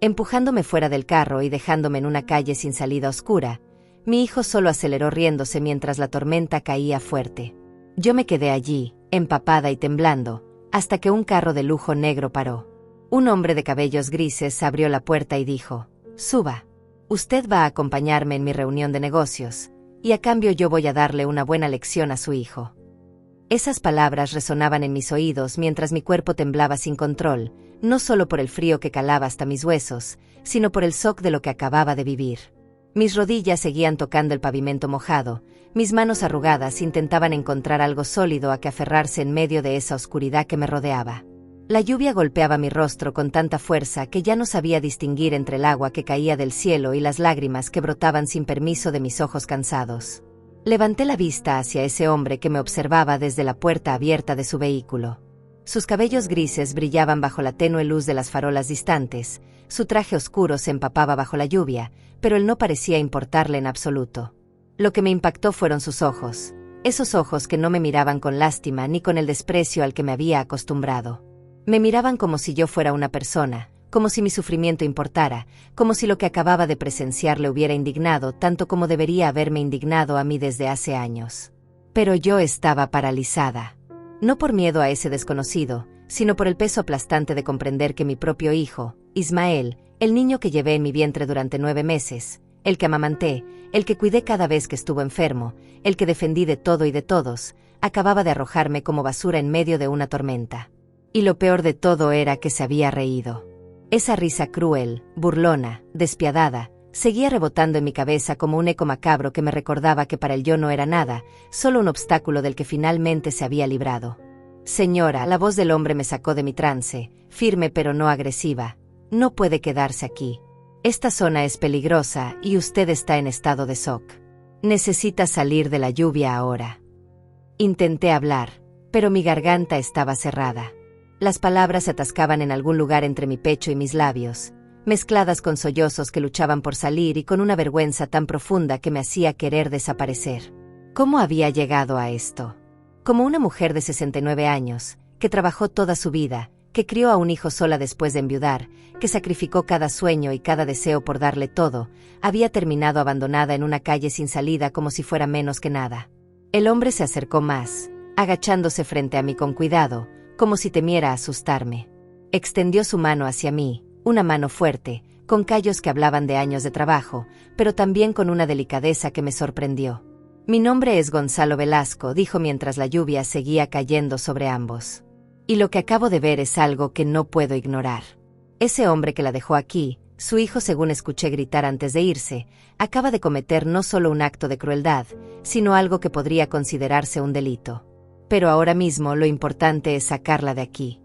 Empujándome fuera del carro y dejándome en una calle sin salida oscura, mi hijo solo aceleró riéndose mientras la tormenta caía fuerte. Yo me quedé allí, empapada y temblando, hasta que un carro de lujo negro paró. Un hombre de cabellos grises abrió la puerta y dijo: «Suba. Usted va a acompañarme en mi reunión de negocios, y a cambio yo voy a darle una buena lección a su hijo». Esas palabras resonaban en mis oídos mientras mi cuerpo temblaba sin control, no solo por el frío que calaba hasta mis huesos, sino por el shock de lo que acababa de vivir. Mis rodillas seguían tocando el pavimento mojado, mis manos arrugadas intentaban encontrar algo sólido a que aferrarse en medio de esa oscuridad que me rodeaba. La lluvia golpeaba mi rostro con tanta fuerza que ya no sabía distinguir entre el agua que caía del cielo y las lágrimas que brotaban sin permiso de mis ojos cansados. Levanté la vista hacia ese hombre que me observaba desde la puerta abierta de su vehículo. Sus cabellos grises brillaban bajo la tenue luz de las farolas distantes, su traje oscuro se empapaba bajo la lluvia, pero él no parecía importarle en absoluto. Lo que me impactó fueron sus ojos, esos ojos que no me miraban con lástima ni con el desprecio al que me había acostumbrado. Me miraban como si yo fuera una persona, como si mi sufrimiento importara, como si lo que acababa de presenciar le hubiera indignado tanto como debería haberme indignado a mí desde hace años. Pero yo estaba paralizada. No por miedo a ese desconocido, sino por el peso aplastante de comprender que mi propio hijo, Ismael, el niño que llevé en mi vientre durante 9 meses, el que amamanté, el que cuidé cada vez que estuvo enfermo, el que defendí de todo y de todos, acababa de arrojarme como basura en medio de una tormenta. Y lo peor de todo era que se había reído. Esa risa cruel, burlona, despiadada, seguía rebotando en mi cabeza como un eco macabro que me recordaba que para él yo no era nada, solo un obstáculo del que finalmente se había librado. «Señora», la voz del hombre me sacó de mi trance, firme pero no agresiva. «No puede quedarse aquí. Esta zona es peligrosa y usted está en estado de shock. Necesita salir de la lluvia ahora». Intenté hablar, pero mi garganta estaba cerrada. Las palabras se atascaban en algún lugar entre mi pecho y mis labios, mezcladas con sollozos que luchaban por salir y con una vergüenza tan profunda que me hacía querer desaparecer. ¿Cómo había llegado a esto? Como una mujer de 69 años, que trabajó toda su vida, que crió a un hijo sola después de enviudar, que sacrificó cada sueño y cada deseo por darle todo, había terminado abandonada en una calle sin salida como si fuera menos que nada. El hombre se acercó más, agachándose frente a mí con cuidado, como si temiera asustarme. Extendió su mano hacia mí, una mano fuerte, con callos que hablaban de años de trabajo, pero también con una delicadeza que me sorprendió. «Mi nombre es Gonzalo Velasco», dijo mientras la lluvia seguía cayendo sobre ambos. «Y lo que acabo de ver es algo que no puedo ignorar. Ese hombre que la dejó aquí, su hijo, según escuché gritar antes de irse, acaba de cometer no solo un acto de crueldad, sino algo que podría considerarse un delito. Pero ahora mismo lo importante es sacarla de aquí».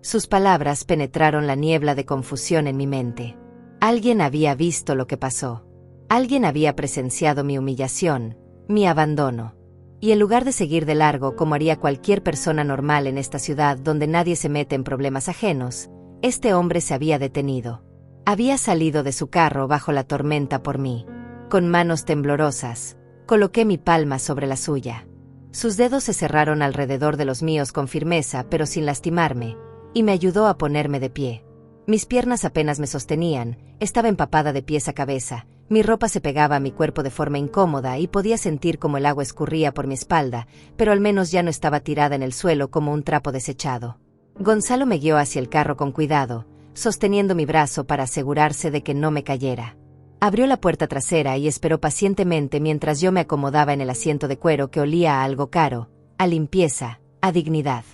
Sus palabras penetraron la niebla de confusión en mi mente. Alguien había visto lo que pasó. Alguien había presenciado mi humillación, mi abandono. Y en lugar de seguir de largo como haría cualquier persona normal en esta ciudad donde nadie se mete en problemas ajenos, este hombre se había detenido. Había salido de su carro bajo la tormenta por mí. Con manos temblorosas, coloqué mi palma sobre la suya. Sus dedos se cerraron alrededor de los míos con firmeza pero sin lastimarme, y me ayudó a ponerme de pie. Mis piernas apenas me sostenían, estaba empapada de pies a cabeza, mi ropa se pegaba a mi cuerpo de forma incómoda y podía sentir como el agua escurría por mi espalda, pero al menos ya no estaba tirada en el suelo como un trapo desechado. Gonzalo me guió hacia el carro con cuidado, sosteniendo mi brazo para asegurarse de que no me cayera. Abrió la puerta trasera y esperó pacientemente mientras yo me acomodaba en el asiento de cuero que olía a algo caro, a limpieza, a dignidad.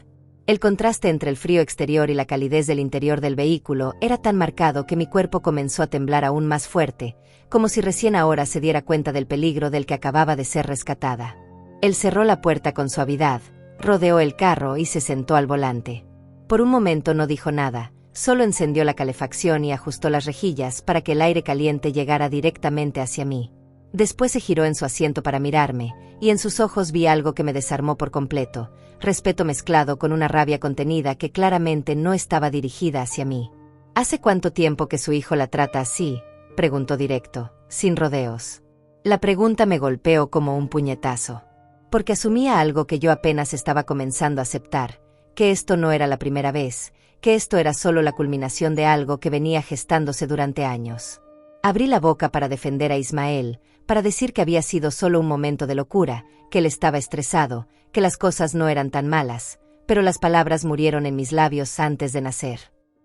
El contraste entre el frío exterior y la calidez del interior del vehículo era tan marcado que mi cuerpo comenzó a temblar aún más fuerte, como si recién ahora se diera cuenta del peligro del que acababa de ser rescatada. Él cerró la puerta con suavidad, rodeó el carro y se sentó al volante. Por un momento no dijo nada, solo encendió la calefacción y ajustó las rejillas para que el aire caliente llegara directamente hacia mí. Después se giró en su asiento para mirarme, y en sus ojos vi algo que me desarmó por completo, respeto mezclado con una rabia contenida que claramente no estaba dirigida hacia mí. «¿Hace cuánto tiempo que su hijo la trata así?», preguntó directo, sin rodeos. La pregunta me golpeó como un puñetazo, porque asumía algo que yo apenas estaba comenzando a aceptar, que esto no era la primera vez, que esto era solo la culminación de algo que venía gestándose durante años. Abrí la boca para defender a Ismael, para decir que había sido solo un momento de locura, que él estaba estresado, que las cosas no eran tan malas, pero las palabras murieron en mis labios antes de nacer.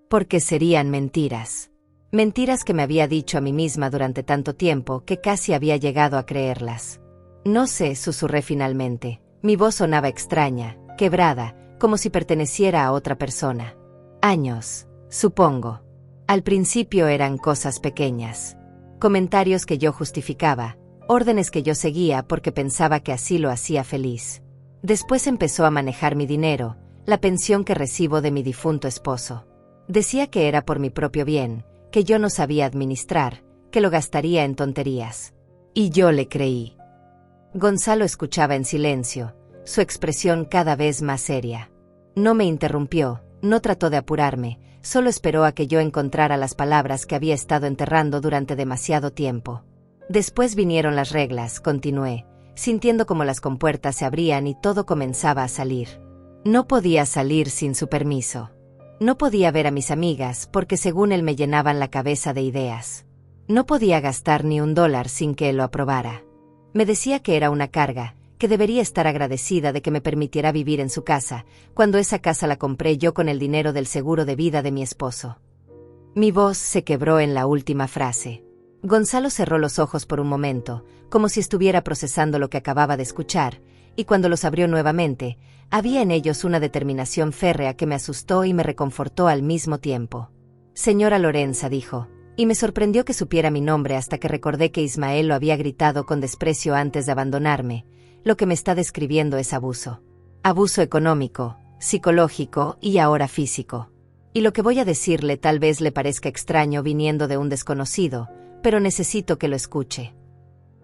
Porque serían mentiras. Mentiras que me había dicho a mí misma durante tanto tiempo que casi había llegado a creerlas. No sé, susurré finalmente. Mi voz sonaba extraña, quebrada, como si perteneciera a otra persona. Años, supongo. Al principio eran cosas pequeñas. Comentarios que yo justificaba, órdenes que yo seguía porque pensaba que así lo hacía feliz. Después empezó a manejar mi dinero, la pensión que recibo de mi difunto esposo. Decía que era por mi propio bien, que yo no sabía administrar, que lo gastaría en tonterías. Y yo le creí. Gonzalo escuchaba en silencio, su expresión cada vez más seria. No me interrumpió, no trató de apurarme, solo esperó a que yo encontrara las palabras que había estado enterrando durante demasiado tiempo. Después vinieron las reglas, continué, sintiendo como las compuertas se abrían y todo comenzaba a salir. No podía salir sin su permiso. No podía ver a mis amigas porque según él me llenaban la cabeza de ideas. No podía gastar ni $1 sin que él lo aprobara. Me decía que era una carga, que debería estar agradecida de que me permitiera vivir en su casa, cuando esa casa la compré yo con el dinero del seguro de vida de mi esposo. Mi voz se quebró en la última frase. Gonzalo cerró los ojos por un momento, como si estuviera procesando lo que acababa de escuchar, y cuando los abrió nuevamente, había en ellos una determinación férrea que me asustó y me reconfortó al mismo tiempo. Señora Lorenza, dijo, y me sorprendió que supiera mi nombre hasta que recordé que Ismael lo había gritado con desprecio antes de abandonarme. Lo que me está describiendo es abuso. Abuso económico, psicológico y ahora físico. Y lo que voy a decirle tal vez le parezca extraño viniendo de un desconocido, pero necesito que lo escuche.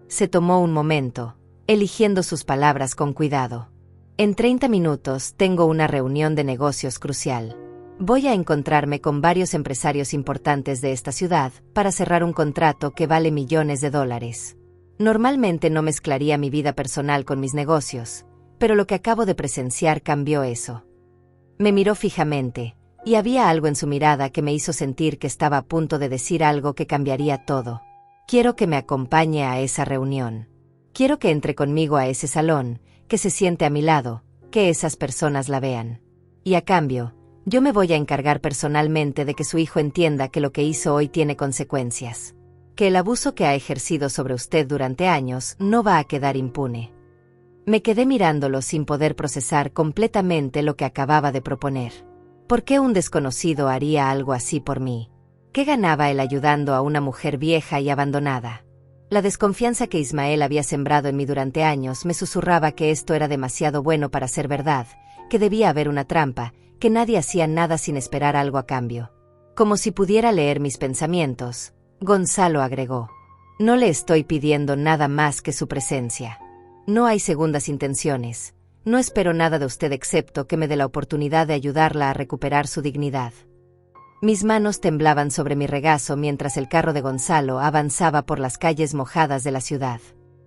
Se tomó un momento, eligiendo sus palabras con cuidado. En 30 minutos tengo una reunión de negocios crucial. Voy a encontrarme con varios empresarios importantes de esta ciudad para cerrar un contrato que vale millones de dólares. Normalmente no mezclaría mi vida personal con mis negocios, pero lo que acabo de presenciar cambió eso. Me miró fijamente, y había algo en su mirada que me hizo sentir que estaba a punto de decir algo que cambiaría todo. Quiero que me acompañe a esa reunión. Quiero que entre conmigo a ese salón, que se siente a mi lado, que esas personas la vean. Y a cambio, yo me voy a encargar personalmente de que su hijo entienda que lo que hizo hoy tiene consecuencias. Que el abuso que ha ejercido sobre usted durante años no va a quedar impune. Me quedé mirándolo sin poder procesar completamente lo que acababa de proponer. ¿Por qué un desconocido haría algo así por mí? ¿Qué ganaba él ayudando a una mujer vieja y abandonada? La desconfianza que Ismael había sembrado en mí durante años me susurraba que esto era demasiado bueno para ser verdad, que debía haber una trampa, que nadie hacía nada sin esperar algo a cambio. Como si pudiera leer mis pensamientos, Gonzalo agregó. No le estoy pidiendo nada más que su presencia. No hay segundas intenciones. No espero nada de usted excepto que me dé la oportunidad de ayudarla a recuperar su dignidad. Mis manos temblaban sobre mi regazo mientras el carro de Gonzalo avanzaba por las calles mojadas de la ciudad.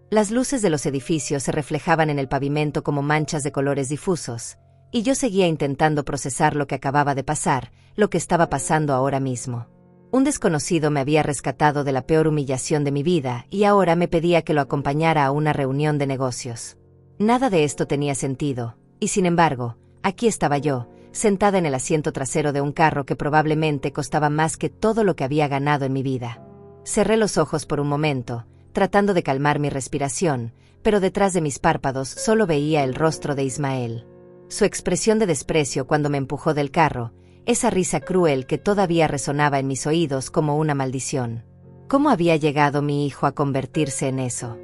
Las luces de los edificios se reflejaban en el pavimento como manchas de colores difusos, y yo seguía intentando procesar lo que acababa de pasar, lo que estaba pasando ahora mismo. Un desconocido me había rescatado de la peor humillación de mi vida y ahora me pedía que lo acompañara a una reunión de negocios. Nada de esto tenía sentido, y sin embargo, aquí estaba yo, sentada en el asiento trasero de un carro que probablemente costaba más que todo lo que había ganado en mi vida. Cerré los ojos por un momento, tratando de calmar mi respiración, pero detrás de mis párpados solo veía el rostro de Ismael. Su expresión de desprecio cuando me empujó del carro, esa risa cruel que todavía resonaba en mis oídos como una maldición. ¿Cómo había llegado mi hijo a convertirse en eso?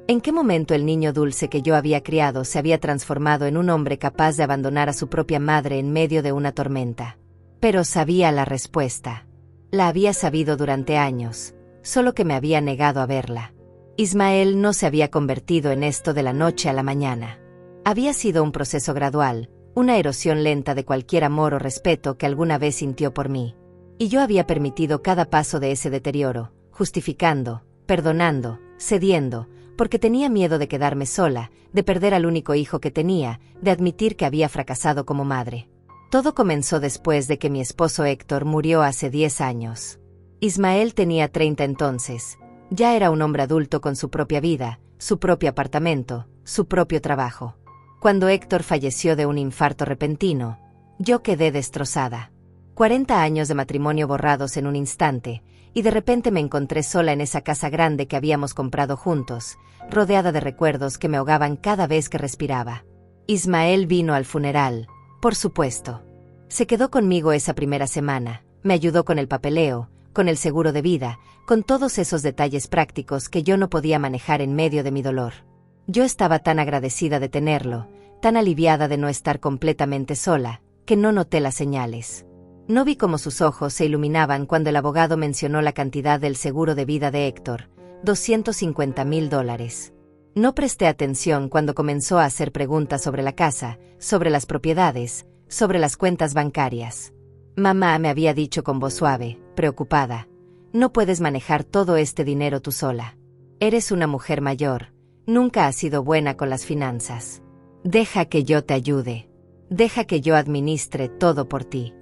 ¿En qué momento el niño dulce que yo había criado se había transformado en un hombre capaz de abandonar a su propia madre en medio de una tormenta? Pero sabía la respuesta. La había sabido durante años, solo que me había negado a verla. Ismael no se había convertido en esto de la noche a la mañana. Había sido un proceso gradual, una erosión lenta de cualquier amor o respeto que alguna vez sintió por mí. Y yo había permitido cada paso de ese deterioro, justificando, perdonando, cediendo, porque tenía miedo de quedarme sola, de perder al único hijo que tenía, de admitir que había fracasado como madre. Todo comenzó después de que mi esposo Héctor murió hace 10 años. Ismael tenía 30 entonces. Ya era un hombre adulto con su propia vida, su propio apartamento, su propio trabajo. Cuando Héctor falleció de un infarto repentino, yo quedé destrozada. 40 años de matrimonio borrados en un instante, y de repente me encontré sola en esa casa grande que habíamos comprado juntos, rodeada de recuerdos que me ahogaban cada vez que respiraba. Ismael vino al funeral, por supuesto. Se quedó conmigo esa primera semana, me ayudó con el papeleo, con el seguro de vida, con todos esos detalles prácticos que yo no podía manejar en medio de mi dolor. Yo estaba tan agradecida de tenerlo, tan aliviada de no estar completamente sola, que no noté las señales. No vi cómo sus ojos se iluminaban cuando el abogado mencionó la cantidad del seguro de vida de Héctor, $250,000. No presté atención cuando comenzó a hacer preguntas sobre la casa, sobre las propiedades, sobre las cuentas bancarias. Mamá me había dicho con voz suave, preocupada: no puedes manejar todo este dinero tú sola. Eres una mujer mayor, nunca has sido buena con las finanzas. Deja que yo te ayude. Deja que yo administre todo por ti.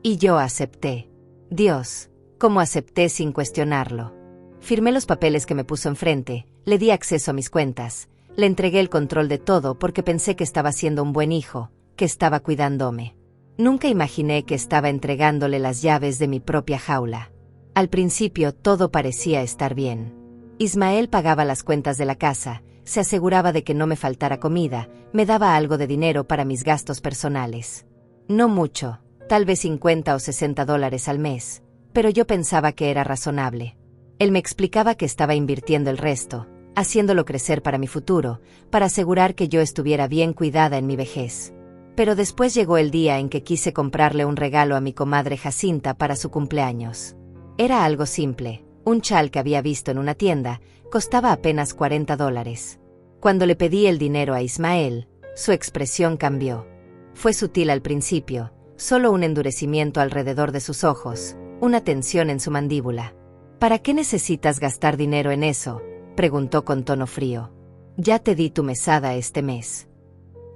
Y yo acepté. Dios, cómo acepté sin cuestionarlo. Firmé los papeles que me puso enfrente, le di acceso a mis cuentas, le entregué el control de todo porque pensé que estaba siendo un buen hijo, que estaba cuidándome. Nunca imaginé que estaba entregándole las llaves de mi propia jaula. Al principio todo parecía estar bien. Ismael pagaba las cuentas de la casa, se aseguraba de que no me faltara comida, me daba algo de dinero para mis gastos personales. No mucho, tal vez $50 o $60 al mes, pero yo pensaba que era razonable. Él me explicaba que estaba invirtiendo el resto, haciéndolo crecer para mi futuro, para asegurar que yo estuviera bien cuidada en mi vejez. Pero después llegó el día en que quise comprarle un regalo a mi comadre Jacinta para su cumpleaños. Era algo simple, un chal que había visto en una tienda, costaba apenas $40. Cuando le pedí el dinero a Ismael, su expresión cambió. Fue sutil al principio, solo un endurecimiento alrededor de sus ojos, una tensión en su mandíbula. ¿Para qué necesitas gastar dinero en eso?, preguntó con tono frío. Ya te di tu mesada este mes.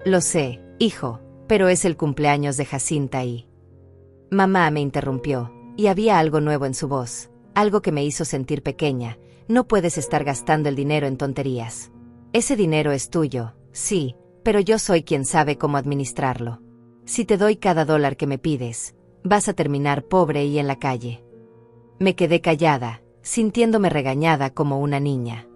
Lo sé, hijo, pero es el cumpleaños de Jacinta y... Mamá me interrumpió, y había algo nuevo en su voz, algo que me hizo sentir pequeña. No puedes estar gastando el dinero en tonterías. Ese dinero es tuyo, sí, pero yo soy quien sabe cómo administrarlo. Si te doy cada dólar que me pides, vas a terminar pobre y en la calle. Me quedé callada, sintiéndome regañada como una niña.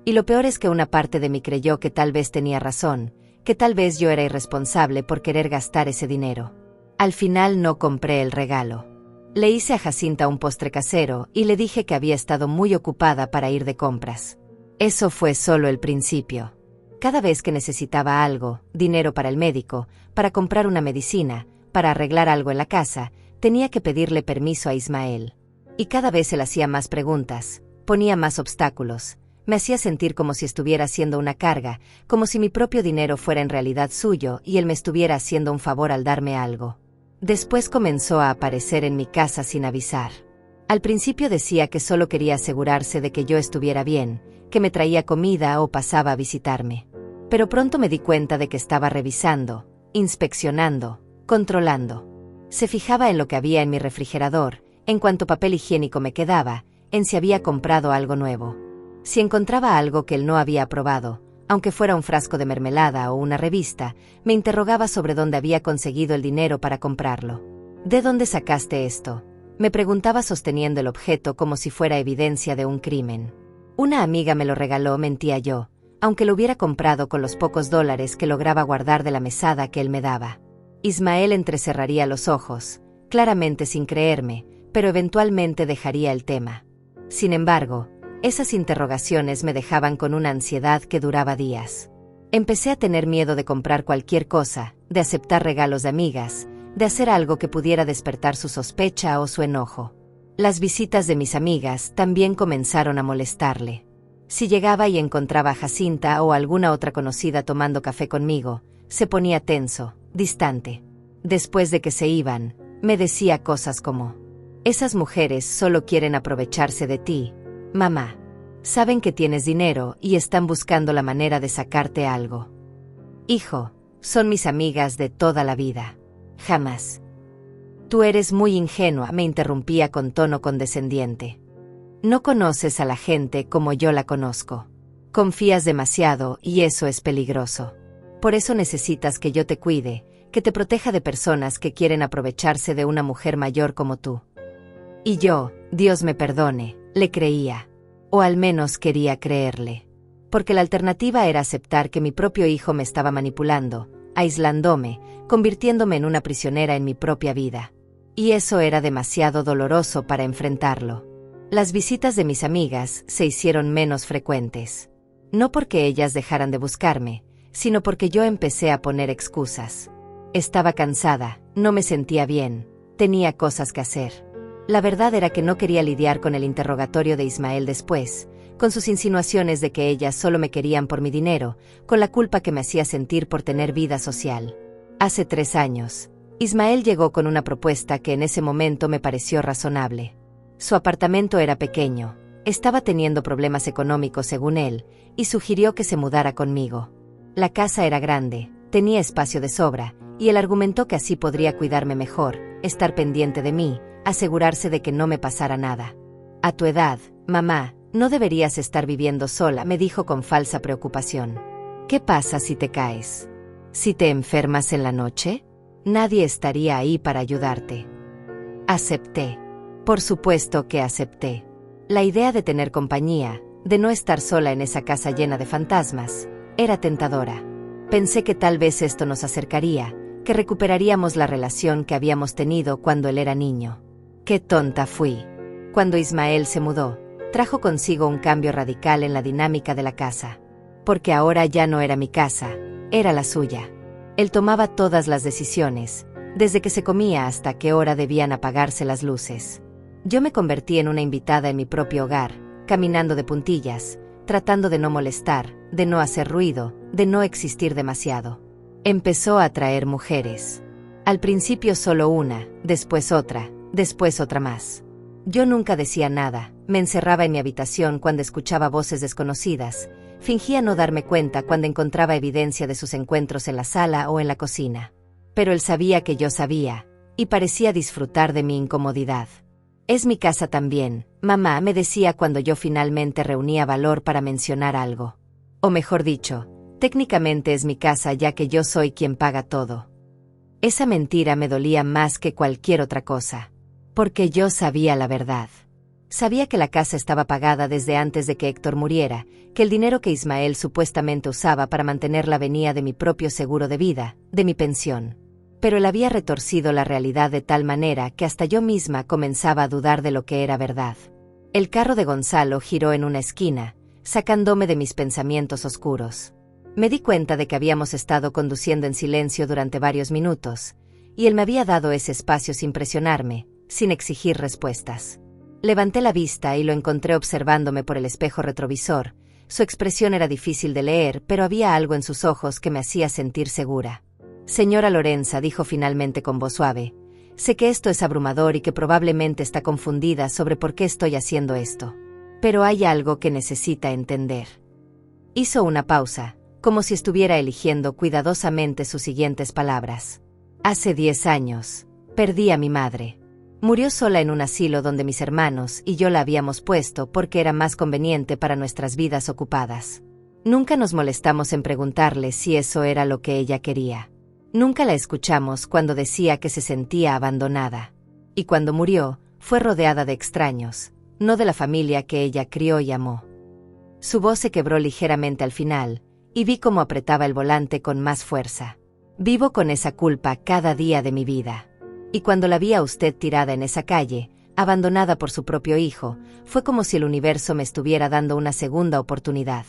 Y lo peor es que una parte de mí creyó que tal vez tenía razón, que tal vez yo era irresponsable por querer gastar ese dinero. Al final no compré el regalo. Le hice a Jacinta un postre casero y le dije que había estado muy ocupada para ir de compras. Eso fue solo el principio. Cada vez que necesitaba algo, dinero para el médico, para comprar una medicina, para arreglar algo en la casa, tenía que pedirle permiso a Ismael. Y cada vez él hacía más preguntas, ponía más obstáculos, me hacía sentir como si estuviera haciendo una carga, como si mi propio dinero fuera en realidad suyo y él me estuviera haciendo un favor al darme algo. Después comenzó a aparecer en mi casa sin avisar. Al principio decía que solo quería asegurarse de que yo estuviera bien, que me traía comida o pasaba a visitarme. Pero pronto me di cuenta de que estaba revisando, inspeccionando, controlando. Se fijaba en lo que había en mi refrigerador, en cuánto papel higiénico me quedaba, en si había comprado algo nuevo. Si encontraba algo que él no había probado, aunque fuera un frasco de mermelada o una revista, me interrogaba sobre dónde había conseguido el dinero para comprarlo. ¿De dónde sacaste esto?, me preguntaba sosteniendo el objeto como si fuera evidencia de un crimen. Una amiga me lo regaló, mentía yo, aunque lo hubiera comprado con los pocos dólares que lograba guardar de la mesada que él me daba. Ismael entrecerraría los ojos, claramente sin creerme, pero eventualmente dejaría el tema. Sin embargo, esas interrogaciones me dejaban con una ansiedad que duraba días. Empecé a tener miedo de comprar cualquier cosa, de aceptar regalos de amigas, de hacer algo que pudiera despertar su sospecha o su enojo. Las visitas de mis amigas también comenzaron a molestarle. Si llegaba y encontraba a Jacinta o alguna otra conocida tomando café conmigo, se ponía tenso, distante. Después de que se iban, me decía cosas como: esas mujeres solo quieren aprovecharse de ti, mamá. Saben que tienes dinero y están buscando la manera de sacarte algo. Hijo, son mis amigas de toda la vida. Jamás. Tú eres muy ingenua, me interrumpía con tono condescendiente. No conoces a la gente como yo la conozco. Confías demasiado y eso es peligroso. Por eso necesitas que yo te cuide, que te proteja de personas que quieren aprovecharse de una mujer mayor como tú. Y yo, Dios me perdone, le creía. O al menos quería creerle. Porque la alternativa era aceptar que mi propio hijo me estaba manipulando, aislándome, convirtiéndome en una prisionera en mi propia vida. Y eso era demasiado doloroso para enfrentarlo. Las visitas de mis amigas se hicieron menos frecuentes. No porque ellas dejaran de buscarme, sino porque yo empecé a poner excusas. Estaba cansada, no me sentía bien, tenía cosas que hacer. La verdad era que no quería lidiar con el interrogatorio de Ismael después, con sus insinuaciones de que ellas solo me querían por mi dinero, con la culpa que me hacía sentir por tener vida social. Hace 3 años, Ismael llegó con una propuesta que en ese momento me pareció razonable. Su apartamento era pequeño, estaba teniendo problemas económicos según él, y sugirió que se mudara conmigo. La casa era grande, tenía espacio de sobra, y él argumentó que así podría cuidarme mejor, estar pendiente de mí, asegurarse de que no me pasara nada. A tu edad, mamá, no deberías estar viviendo sola, me dijo con falsa preocupación. ¿Qué pasa si te caes? ¿Si te enfermas en la noche? Nadie estaría ahí para ayudarte. Acepté. Por supuesto que acepté. La idea de tener compañía, de no estar sola en esa casa llena de fantasmas, era tentadora. Pensé que tal vez esto nos acercaría, que recuperaríamos la relación que habíamos tenido cuando él era niño. ¡Qué tonta fui! Cuando Ismael se mudó, trajo consigo un cambio radical en la dinámica de la casa. Porque ahora ya no era mi casa, era la suya. Él tomaba todas las decisiones, desde que se comía hasta qué hora debían apagarse las luces. Yo me convertí en una invitada en mi propio hogar, caminando de puntillas, tratando de no molestar, de no hacer ruido, de no existir demasiado. Empezó a atraer mujeres. Al principio solo una, después otra más. Yo nunca decía nada, me encerraba en mi habitación cuando escuchaba voces desconocidas, fingía no darme cuenta cuando encontraba evidencia de sus encuentros en la sala o en la cocina. Pero él sabía que yo sabía, y parecía disfrutar de mi incomodidad. Es mi casa también, mamá, me decía cuando yo finalmente reunía valor para mencionar algo. O mejor dicho, técnicamente es mi casa ya que yo soy quien paga todo. Esa mentira me dolía más que cualquier otra cosa. Porque yo sabía la verdad. Sabía que la casa estaba pagada desde antes de que Héctor muriera, que el dinero que Ismael supuestamente usaba para mantenerla venía de mi propio seguro de vida, de mi pensión. Pero él había retorcido la realidad de tal manera que hasta yo misma comenzaba a dudar de lo que era verdad. El carro de Gonzalo giró en una esquina, sacándome de mis pensamientos oscuros. Me di cuenta de que habíamos estado conduciendo en silencio durante varios minutos, y él me había dado ese espacio sin presionarme, sin exigir respuestas. Levanté la vista y lo encontré observándome por el espejo retrovisor. Su expresión era difícil de leer, pero había algo en sus ojos que me hacía sentir segura. Señora Lorenza, dijo finalmente con voz suave, sé que esto es abrumador y que probablemente está confundida sobre por qué estoy haciendo esto. Pero hay algo que necesita entender. Hizo una pausa, como si estuviera eligiendo cuidadosamente sus siguientes palabras. Hace 10 años, perdí a mi madre. Murió sola en un asilo donde mis hermanos y yo la habíamos puesto porque era más conveniente para nuestras vidas ocupadas. Nunca nos molestamos en preguntarle si eso era lo que ella quería. Nunca la escuchamos cuando decía que se sentía abandonada. Y cuando murió, fue rodeada de extraños, no de la familia que ella crió y amó. Su voz se quebró ligeramente al final, y vi cómo apretaba el volante con más fuerza. Vivo con esa culpa cada día de mi vida. Y cuando la vi a usted tirada en esa calle, abandonada por su propio hijo, fue como si el universo me estuviera dando una segunda oportunidad.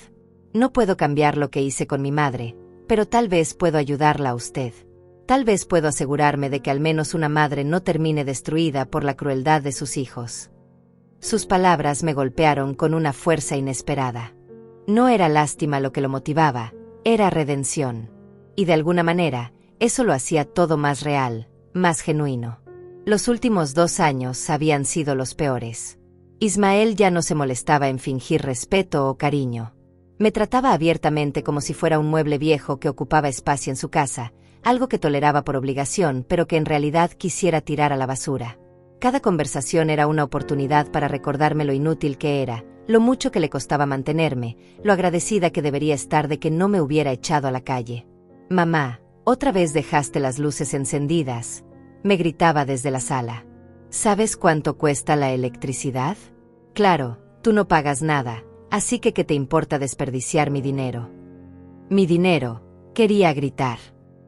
No puedo cambiar lo que hice con mi madre, pero tal vez puedo ayudarla a usted. Tal vez puedo asegurarme de que al menos una madre no termine destruida por la crueldad de sus hijos. Sus palabras me golpearon con una fuerza inesperada. No era lástima lo que lo motivaba, era redención. Y de alguna manera, eso lo hacía todo más real, más genuino. Los últimos 2 años habían sido los peores. Ismael ya no se molestaba en fingir respeto o cariño. Me trataba abiertamente como si fuera un mueble viejo que ocupaba espacio en su casa, algo que toleraba por obligación, pero que en realidad quisiera tirar a la basura. Cada conversación era una oportunidad para recordarme lo inútil que era, lo mucho que le costaba mantenerme, lo agradecida que debería estar de que no me hubiera echado a la calle. «Mamá, otra vez dejaste las luces encendidas», me gritaba desde la sala. «¿Sabes cuánto cuesta la electricidad? Claro, tú no pagas nada, así que ¿qué te importa desperdiciar mi dinero?» «Mi dinero», quería gritar.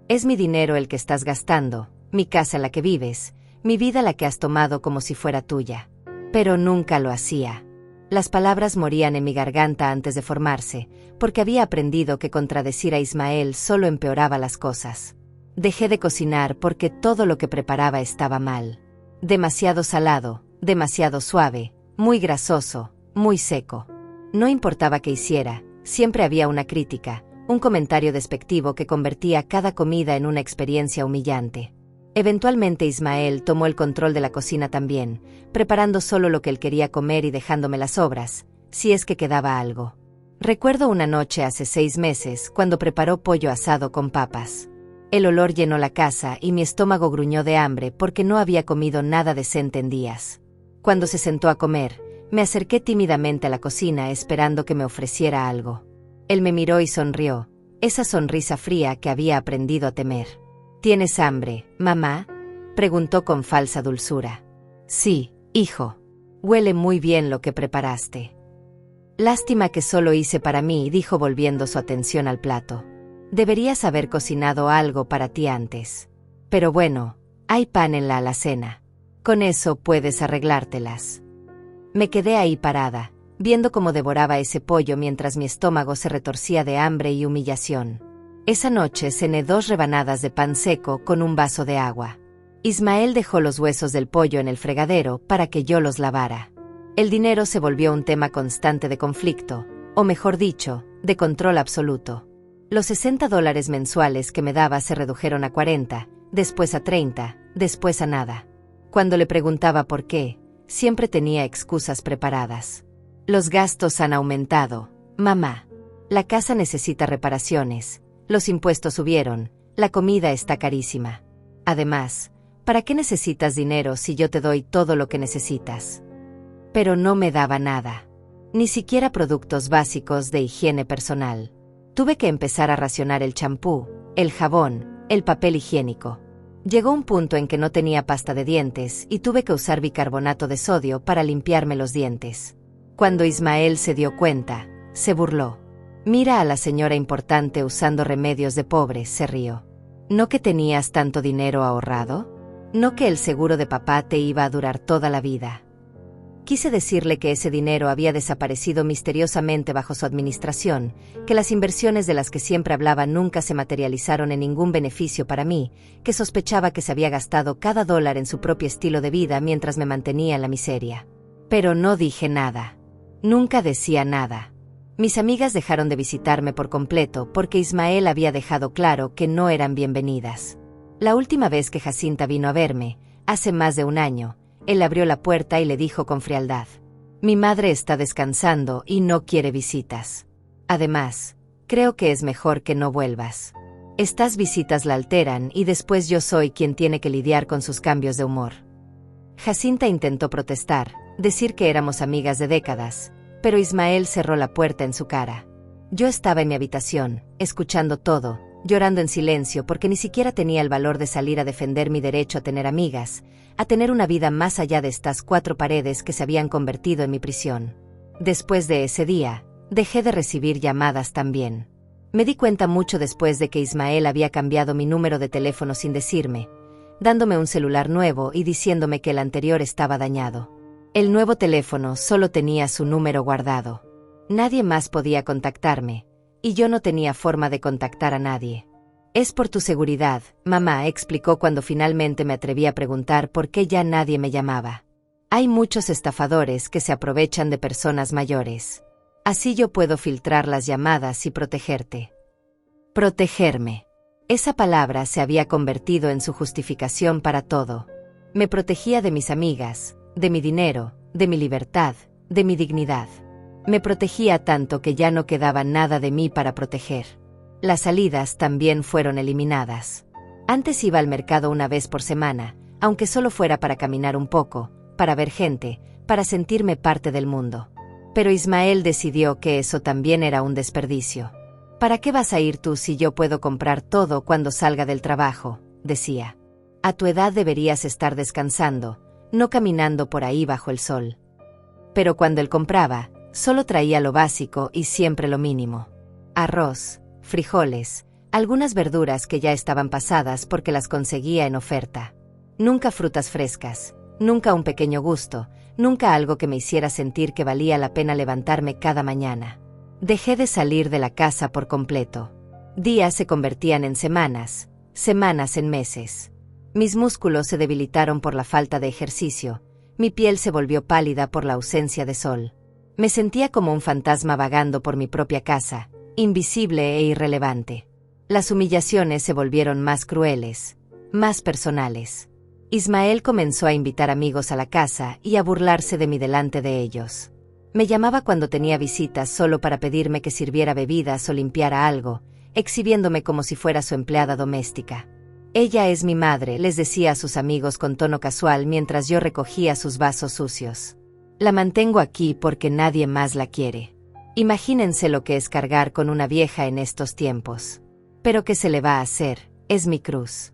«Es mi dinero el que estás gastando, mi casa en la que vives, mi vida la que has tomado como si fuera tuya». Pero nunca lo hacía. Las palabras morían en mi garganta antes de formarse, porque había aprendido que contradecir a Ismael solo empeoraba las cosas. Dejé de cocinar porque todo lo que preparaba estaba mal. Demasiado salado, demasiado suave, muy grasoso, muy seco. No importaba qué hiciera, siempre había una crítica, un comentario despectivo que convertía cada comida en una experiencia humillante. Eventualmente Ismael tomó el control de la cocina también, preparando solo lo que él quería comer y dejándome las sobras, si es que quedaba algo. Recuerdo una noche hace 6 meses, cuando preparó pollo asado con papas. El olor llenó la casa y mi estómago gruñó de hambre porque no había comido nada decente en días. Cuando se sentó a comer, me acerqué tímidamente a la cocina esperando que me ofreciera algo. Él me miró y sonrió, esa sonrisa fría que había aprendido a temer. «¿Tienes hambre, mamá?», preguntó con falsa dulzura. «Sí, hijo. Huele muy bien lo que preparaste». «Lástima que solo hice para mí», dijo volviendo su atención al plato. «Deberías haber cocinado algo para ti antes. Pero bueno, hay pan en la alacena. Con eso puedes arreglártelas». Me quedé ahí parada, viendo cómo devoraba ese pollo mientras mi estómago se retorcía de hambre y humillación. Esa noche cené 2 rebanadas de pan seco con un vaso de agua. Ismael dejó los huesos del pollo en el fregadero para que yo los lavara. El dinero se volvió un tema constante de conflicto, o mejor dicho, de control absoluto. Los $60 mensuales que me daba se redujeron a 40, después a 30, después a nada. Cuando le preguntaba por qué, siempre tenía excusas preparadas. «Los gastos han aumentado, mamá. La casa necesita reparaciones. Los impuestos subieron, la comida está carísima. Además, ¿para qué necesitas dinero si yo te doy todo lo que necesitas?» Pero no me daba nada. Ni siquiera productos básicos de higiene personal. Tuve que empezar a racionar el champú, el jabón, el papel higiénico. Llegó un punto en que no tenía pasta de dientes y tuve que usar bicarbonato de sodio para limpiarme los dientes. Cuando Ismael se dio cuenta, se burló. «Mira a la señora importante usando remedios de pobres», se rió. «¿No que tenías tanto dinero ahorrado? ¿No que el seguro de papá te iba a durar toda la vida?» Quise decirle que ese dinero había desaparecido misteriosamente bajo su administración, que las inversiones de las que siempre hablaba nunca se materializaron en ningún beneficio para mí, que sospechaba que se había gastado cada dólar en su propio estilo de vida mientras me mantenía en la miseria. Pero no dije nada. Nunca decía nada. Mis amigas dejaron de visitarme por completo porque Ismael había dejado claro que no eran bienvenidas. La última vez que Jacinta vino a verme, hace más de un año, él abrió la puerta y le dijo con frialdad: «Mi madre está descansando y no quiere visitas. Además, creo que es mejor que no vuelvas. Estas visitas la alteran y después yo soy quien tiene que lidiar con sus cambios de humor». Jacinta intentó protestar, decir que éramos amigas de décadas, pero Ismael cerró la puerta en su cara. Yo estaba en mi habitación, escuchando todo, llorando en silencio porque ni siquiera tenía el valor de salir a defender mi derecho a tener amigas, a tener una vida más allá de estas 4 paredes que se habían convertido en mi prisión. Después de ese día, dejé de recibir llamadas también. Me di cuenta mucho después de que Ismael había cambiado mi número de teléfono sin decirme, dándome un celular nuevo y diciéndome que el anterior estaba dañado. El nuevo teléfono solo tenía su número guardado. Nadie más podía contactarme, y yo no tenía forma de contactar a nadie. «Es por tu seguridad, mamá», explicó cuando finalmente me atreví a preguntar por qué ya nadie me llamaba. «Hay muchos estafadores que se aprovechan de personas mayores. Así yo puedo filtrar las llamadas y protegerte». Protegerme. Esa palabra se había convertido en su justificación para todo. Me protegía de mis amigas, de mi dinero, de mi libertad, de mi dignidad. Me protegía tanto que ya no quedaba nada de mí para proteger. Las salidas también fueron eliminadas. Antes iba al mercado una vez por semana, aunque solo fuera para caminar un poco, para ver gente, para sentirme parte del mundo. Pero Ismael decidió que eso también era un desperdicio. ¿Para qué vas a ir tú si yo puedo comprar todo cuando salga del trabajo?, decía. A tu edad deberías estar descansando, no caminando por ahí bajo el sol. Pero cuando él compraba, solo traía lo básico y siempre lo mínimo. Arroz, frijoles, algunas verduras que ya estaban pasadas porque las conseguía en oferta. Nunca frutas frescas, nunca un pequeño gusto, nunca algo que me hiciera sentir que valía la pena levantarme cada mañana. Dejé de salir de la casa por completo. Días se convertían en semanas, semanas en meses. Mis músculos se debilitaron por la falta de ejercicio, mi piel se volvió pálida por la ausencia de sol. Me sentía como un fantasma vagando por mi propia casa, invisible e irrelevante. Las humillaciones se volvieron más crueles, más personales. Ismael comenzó a invitar amigos a la casa y a burlarse de mí delante de ellos. Me llamaba cuando tenía visitas solo para pedirme que sirviera bebidas o limpiara algo, exhibiéndome como si fuera su empleada doméstica. Ella es mi madre, les decía a sus amigos con tono casual mientras yo recogía sus vasos sucios. La mantengo aquí porque nadie más la quiere. Imagínense lo que es cargar con una vieja en estos tiempos. Pero ¿qué se le va a hacer? Es mi cruz.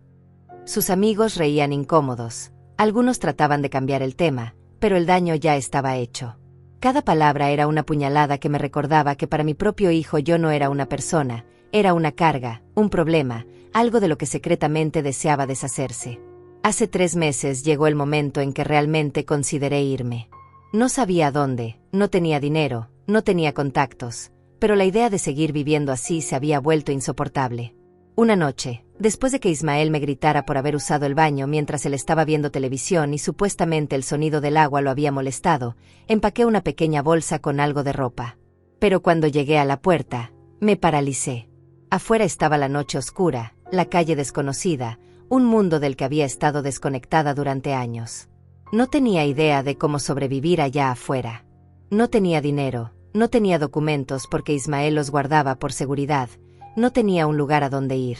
Sus amigos reían incómodos, algunos trataban de cambiar el tema, pero el daño ya estaba hecho. Cada palabra era una puñalada que me recordaba que para mi propio hijo yo no era una persona, era una carga, un problema, algo de lo que secretamente deseaba deshacerse. Hace 3 meses llegó el momento en que realmente consideré irme. No sabía a dónde, no tenía dinero, no tenía contactos, pero la idea de seguir viviendo así se había vuelto insoportable. Una noche, después de que Ismael me gritara por haber usado el baño mientras él estaba viendo televisión y supuestamente el sonido del agua lo había molestado, empaqué una pequeña bolsa con algo de ropa. Pero cuando llegué a la puerta, me paralicé. Afuera estaba la noche oscura, la calle desconocida, un mundo del que había estado desconectada durante años. No tenía idea de cómo sobrevivir allá afuera. No tenía dinero, no tenía documentos porque Ismael los guardaba por seguridad, no tenía un lugar a donde ir.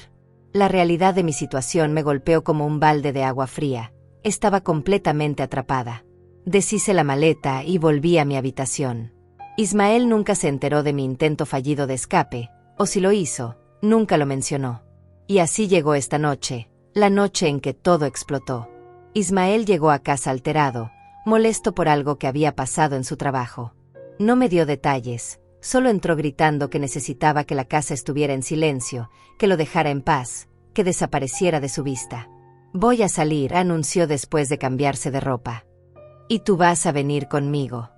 La realidad de mi situación me golpeó como un balde de agua fría. Estaba completamente atrapada. Deshice la maleta y volví a mi habitación. Ismael nunca se enteró de mi intento fallido de escape, o si lo hizo, nunca lo mencionó. Y así llegó esta noche, la noche en que todo explotó. Ismael llegó a casa alterado, molesto por algo que había pasado en su trabajo. No me dio detalles, solo entró gritando que necesitaba que la casa estuviera en silencio, que lo dejara en paz, que desapareciera de su vista. Voy a salir, anunció después de cambiarse de ropa. Y tú vas a venir conmigo.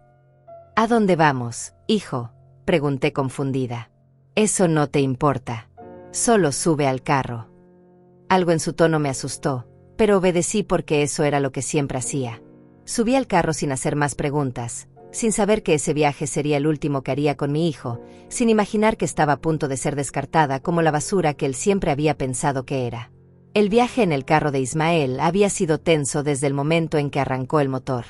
¿A dónde vamos, hijo?, pregunté confundida. Eso no te importa. Solo sube al carro. Algo en su tono me asustó, pero obedecí porque eso era lo que siempre hacía. Subí al carro sin hacer más preguntas, sin saber que ese viaje sería el último que haría con mi hijo, sin imaginar que estaba a punto de ser descartada como la basura que él siempre había pensado que era. El viaje en el carro de Ismael había sido tenso desde el momento en que arrancó el motor.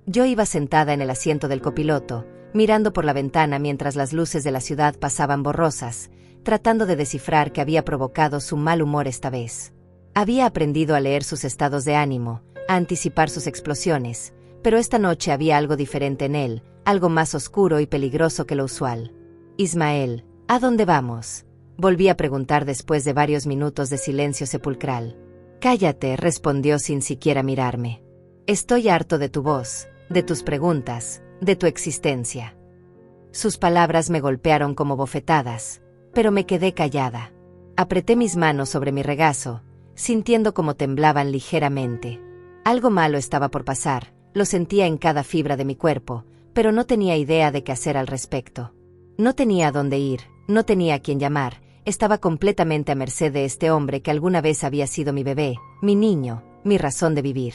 Yo iba sentada en el asiento del copiloto, mirando por la ventana mientras las luces de la ciudad pasaban borrosas, tratando de descifrar qué había provocado su mal humor esta vez. Había aprendido a leer sus estados de ánimo, a anticipar sus explosiones, pero esta noche había algo diferente en él, algo más oscuro y peligroso que lo usual. Ismael, ¿a dónde vamos?, volví a preguntar después de varios minutos de silencio sepulcral. Cállate, respondió sin siquiera mirarme. Estoy harto de tu voz, de tus preguntas, de tu existencia. Sus palabras me golpearon como bofetadas, pero me quedé callada. Apreté mis manos sobre mi regazo, sintiendo cómo temblaban ligeramente. Algo malo estaba por pasar, lo sentía en cada fibra de mi cuerpo, pero no tenía idea de qué hacer al respecto. No tenía a dónde ir, no tenía a quién llamar, estaba completamente a merced de este hombre que alguna vez había sido mi bebé, mi niño, mi razón de vivir.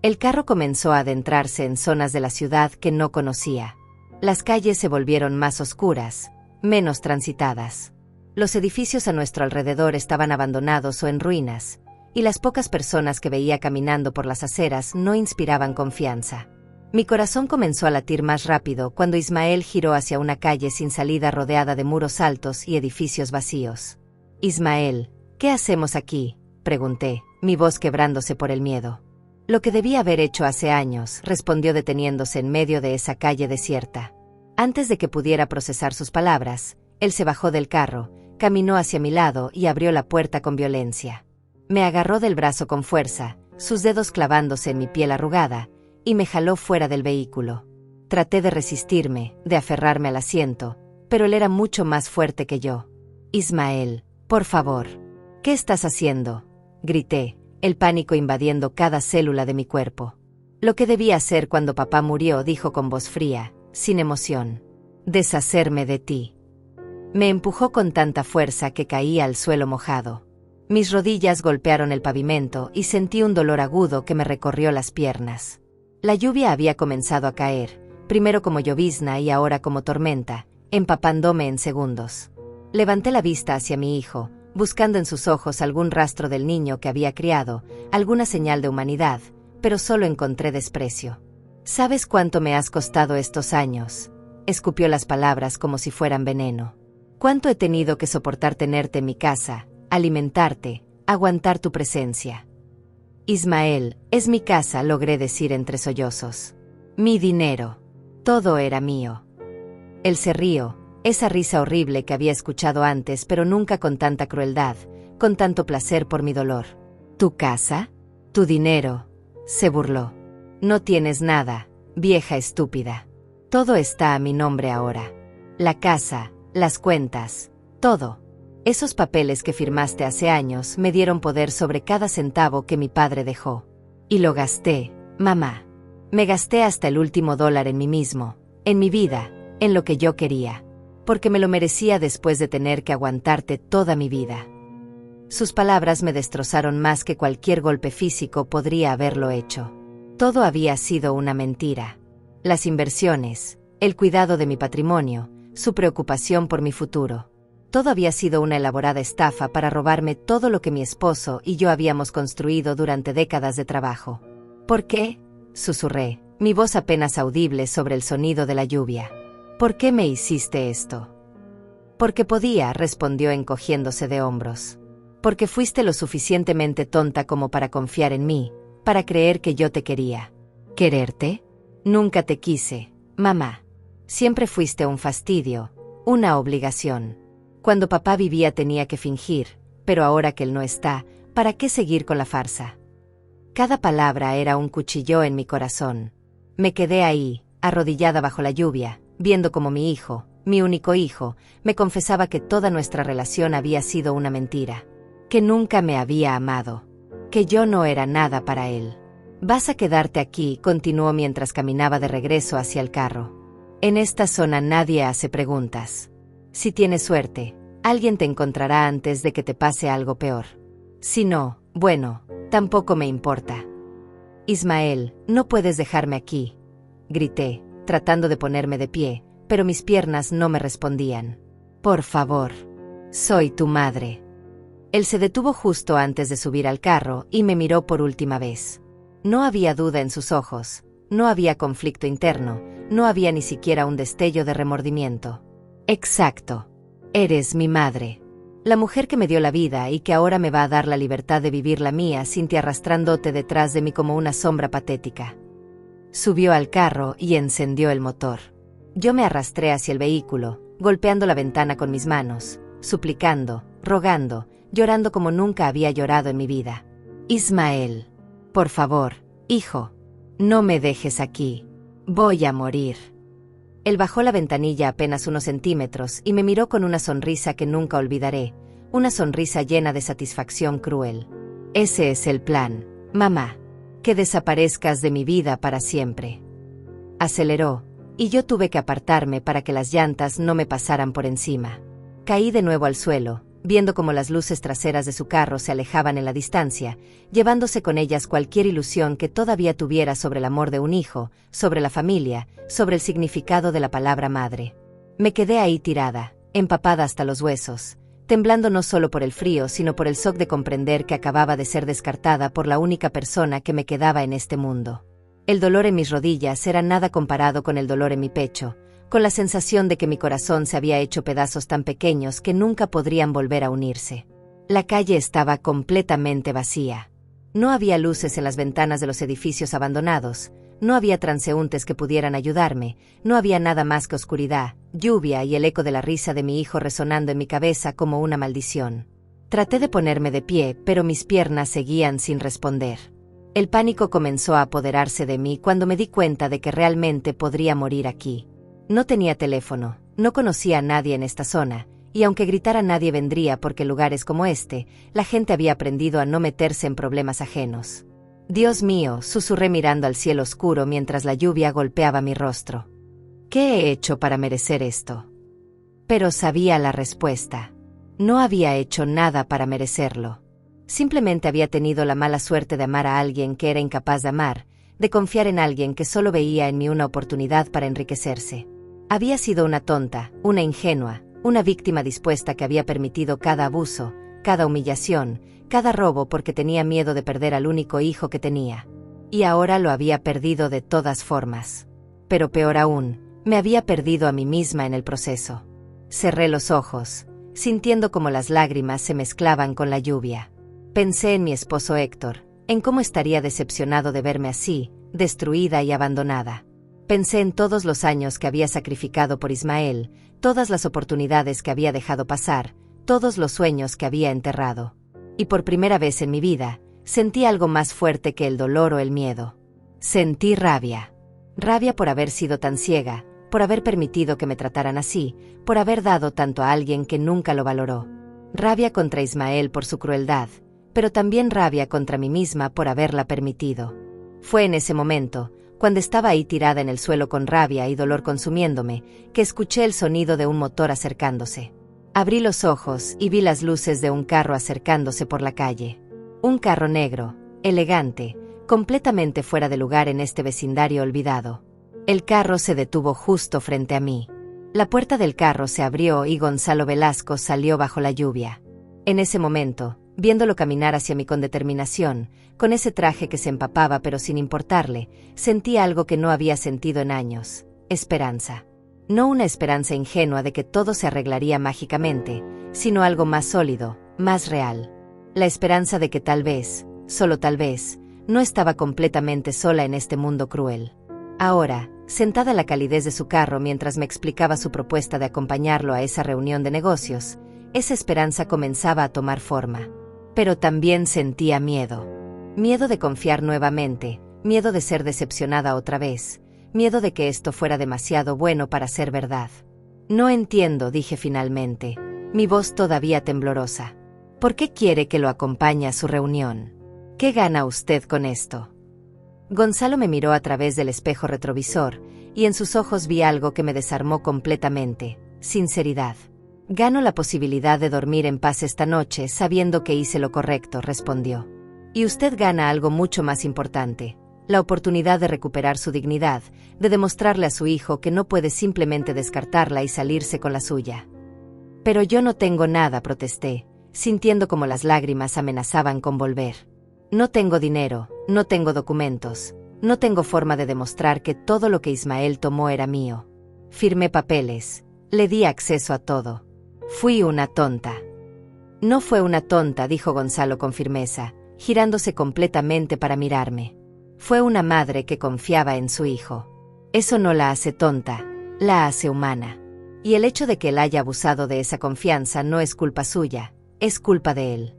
El carro comenzó a adentrarse en zonas de la ciudad que no conocía. Las calles se volvieron más oscuras, menos transitadas. Los edificios a nuestro alrededor estaban abandonados o en ruinas, y las pocas personas que veía caminando por las aceras no inspiraban confianza. Mi corazón comenzó a latir más rápido cuando Ismael giró hacia una calle sin salida rodeada de muros altos y edificios vacíos. Ismael, ¿qué hacemos aquí?, pregunté, mi voz quebrándose por el miedo. Lo que debía haber hecho hace años, respondió deteniéndose en medio de esa calle desierta. Antes de que pudiera procesar sus palabras, él se bajó del carro, caminó hacia mi lado y abrió la puerta con violencia. Me agarró del brazo con fuerza, sus dedos clavándose en mi piel arrugada, y me jaló fuera del vehículo. Traté de resistirme, de aferrarme al asiento, pero él era mucho más fuerte que yo. Ismael, por favor. ¿Qué estás haciendo?, grité, el pánico invadiendo cada célula de mi cuerpo. Lo que debía hacer cuando papá murió, dijo con voz fría, sin emoción. Deshacerme de ti. Me empujó con tanta fuerza que caí al suelo mojado. Mis rodillas golpearon el pavimento y sentí un dolor agudo que me recorrió las piernas. La lluvia había comenzado a caer, primero como llovizna y ahora como tormenta, empapándome en segundos. Levanté la vista hacia mi hijo, buscando en sus ojos algún rastro del niño que había criado, alguna señal de humanidad, pero solo encontré desprecio. ¿Sabes cuánto me has costado estos años?, escupió las palabras como si fueran veneno. ¿Cuánto he tenido que soportar tenerte en mi casa, alimentarte, aguantar tu presencia? Ismael, es mi casa, logré decir entre sollozos. Mi dinero. Todo era mío. Él se rió, esa risa horrible que había escuchado antes, pero nunca con tanta crueldad, con tanto placer por mi dolor. ¿Tu casa? ¿Tu dinero?, se burló. No tienes nada, vieja estúpida. Todo está a mi nombre ahora. La casa, las cuentas, todo. Esos papeles que firmaste hace años me dieron poder sobre cada centavo que mi padre dejó. Y lo gasté, mamá. Me gasté hasta el último dólar en mí mismo, en mi vida, en lo que yo quería. Porque me lo merecía después de tener que aguantarte toda mi vida. Sus palabras me destrozaron más que cualquier golpe físico podría haberlo hecho. Todo había sido una mentira. Las inversiones, el cuidado de mi patrimonio, su preocupación por mi futuro. Todo había sido una elaborada estafa para robarme todo lo que mi esposo y yo habíamos construido durante décadas de trabajo. ¿Por qué?, susurré, mi voz apenas audible sobre el sonido de la lluvia. ¿Por qué me hiciste esto? Porque podía, respondió encogiéndose de hombros. Porque fuiste lo suficientemente tonta como para confiar en mí, para creer que yo te quería. ¿Quererte? Nunca te quise, mamá. Siempre fuiste un fastidio, una obligación. Cuando papá vivía tenía que fingir, pero ahora que él no está, ¿para qué seguir con la farsa? Cada palabra era un cuchillo en mi corazón. Me quedé ahí, arrodillada bajo la lluvia, viendo como mi hijo, mi único hijo, me confesaba que toda nuestra relación había sido una mentira. Que nunca me había amado. Que yo no era nada para él. Vas a quedarte aquí, continuó mientras caminaba de regreso hacia el carro. En esta zona nadie hace preguntas. Si tienes suerte, alguien te encontrará antes de que te pase algo peor. Si no, bueno, tampoco me importa. Ismael, no puedes dejarme aquí, grité, tratando de ponerme de pie, pero mis piernas no me respondían. Por favor. Soy tu madre. Él se detuvo justo antes de subir al carro y me miró por última vez. No había duda en sus ojos, no había conflicto interno, no había ni siquiera un destello de remordimiento. Exacto. Eres mi madre. La mujer que me dio la vida y que ahora me va a dar la libertad de vivir la mía sin ti arrastrándote detrás de mí como una sombra patética. Subió al carro y encendió el motor. Yo me arrastré hacia el vehículo, golpeando la ventana con mis manos, suplicando, rogando, llorando como nunca había llorado en mi vida. Ismael, por favor, hijo, no me dejes aquí. Voy a morir. Él bajó la ventanilla apenas unos centímetros y me miró con una sonrisa que nunca olvidaré, una sonrisa llena de satisfacción cruel. Ese es el plan, mamá. Que desaparezcas de mi vida para siempre. Aceleró, y yo tuve que apartarme para que las llantas no me pasaran por encima. Caí de nuevo al suelo, viendo cómo las luces traseras de su carro se alejaban en la distancia, llevándose con ellas cualquier ilusión que todavía tuviera sobre el amor de un hijo, sobre la familia, sobre el significado de la palabra madre. Me quedé ahí tirada, empapada hasta los huesos, temblando no solo por el frío sino por el shock de comprender que acababa de ser descartada por la única persona que me quedaba en este mundo. El dolor en mis rodillas era nada comparado con el dolor en mi pecho, con la sensación de que mi corazón se había hecho pedazos tan pequeños que nunca podrían volver a unirse. La calle estaba completamente vacía. No había luces en las ventanas de los edificios abandonados, no había transeúntes que pudieran ayudarme, no había nada más que oscuridad, lluvia y el eco de la risa de mi hijo resonando en mi cabeza como una maldición. Traté de ponerme de pie, pero mis piernas seguían sin responder. El pánico comenzó a apoderarse de mí cuando me di cuenta de que realmente podría morir aquí. No tenía teléfono, no conocía a nadie en esta zona, y aunque gritara nadie vendría porque lugares como este, la gente había aprendido a no meterse en problemas ajenos. Dios mío, susurré mirando al cielo oscuro mientras la lluvia golpeaba mi rostro. ¿Qué he hecho para merecer esto? Pero sabía la respuesta. No había hecho nada para merecerlo. Simplemente había tenido la mala suerte de amar a alguien que era incapaz de amar, de confiar en alguien que solo veía en mí una oportunidad para enriquecerse. Había sido una tonta, una ingenua, una víctima dispuesta que había permitido cada abuso, cada humillación, cada robo porque tenía miedo de perder al único hijo que tenía. Y ahora lo había perdido de todas formas. Pero peor aún, me había perdido a mí misma en el proceso. Cerré los ojos, sintiendo como las lágrimas se mezclaban con la lluvia. Pensé en mi esposo Héctor, en cómo estaría decepcionado de verme así, destruida y abandonada. Pensé en todos los años que había sacrificado por Ismael, todas las oportunidades que había dejado pasar, todos los sueños que había enterrado. Y por primera vez en mi vida, sentí algo más fuerte que el dolor o el miedo. Sentí rabia. Rabia por haber sido tan ciega, por haber permitido que me trataran así, por haber dado tanto a alguien que nunca lo valoró. Rabia contra Ismael por su crueldad, pero también rabia contra mí misma por haberla permitido. Fue en ese momento, cuando estaba ahí tirada en el suelo con rabia y dolor consumiéndome, que escuché el sonido de un motor acercándose. Abrí los ojos y vi las luces de un carro acercándose por la calle. Un carro negro, elegante, completamente fuera de lugar en este vecindario olvidado. El carro se detuvo justo frente a mí. La puerta del carro se abrió y Gonzalo Velasco salió bajo la lluvia. En ese momento, viéndolo caminar hacia mí con determinación, con ese traje que se empapaba pero sin importarle, sentí algo que no había sentido en años: esperanza. No una esperanza ingenua de que todo se arreglaría mágicamente, sino algo más sólido, más real. La esperanza de que tal vez, solo tal vez, no estaba completamente sola en este mundo cruel. Ahora, sentada en la calidez de su carro mientras me explicaba su propuesta de acompañarlo a esa reunión de negocios, esa esperanza comenzaba a tomar forma. Pero también sentía miedo. Miedo de confiar nuevamente, miedo de ser decepcionada otra vez, miedo de que esto fuera demasiado bueno para ser verdad. No entiendo, dije finalmente, mi voz todavía temblorosa. ¿Por qué quiere que lo acompañe a su reunión? ¿Qué gana usted con esto? Gonzalo me miró a través del espejo retrovisor, y en sus ojos vi algo que me desarmó completamente: sinceridad. Gano la posibilidad de dormir en paz esta noche sabiendo que hice lo correcto, respondió. Y usted gana algo mucho más importante: la oportunidad de recuperar su dignidad, de demostrarle a su hijo que no puede simplemente descartarla y salirse con la suya. Pero yo no tengo nada, protesté, sintiendo como las lágrimas amenazaban con volver. No tengo dinero, no tengo documentos, no tengo forma de demostrar que todo lo que Ismael tomó era mío. Firmé papeles, le di acceso a todo. Fui una tonta. No fue una tonta, dijo Gonzalo con firmeza, girándose completamente para mirarme. Fue una madre que confiaba en su hijo. Eso no la hace tonta, la hace humana. Y el hecho de que él haya abusado de esa confianza no es culpa suya, es culpa de él.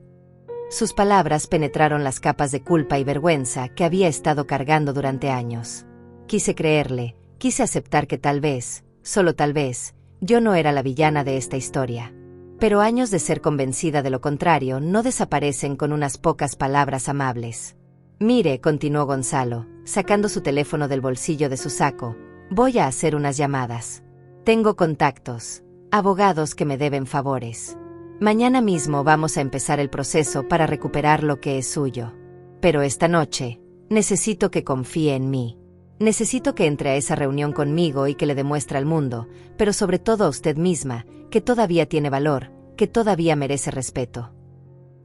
Sus palabras penetraron las capas de culpa y vergüenza que había estado cargando durante años. Quise creerle, quise aceptar que tal vez, solo tal vez, yo no era la villana de esta historia. Pero años de ser convencida de lo contrario no desaparecen con unas pocas palabras amables. Mire, continuó Gonzalo, sacando su teléfono del bolsillo de su saco, voy a hacer unas llamadas. Tengo contactos, abogados que me deben favores. Mañana mismo vamos a empezar el proceso para recuperar lo que es suyo. Pero esta noche, necesito que confíe en mí. Necesito que entre a esa reunión conmigo y que le demuestre al mundo, pero sobre todo a usted misma, que todavía tiene valor, que todavía merece respeto.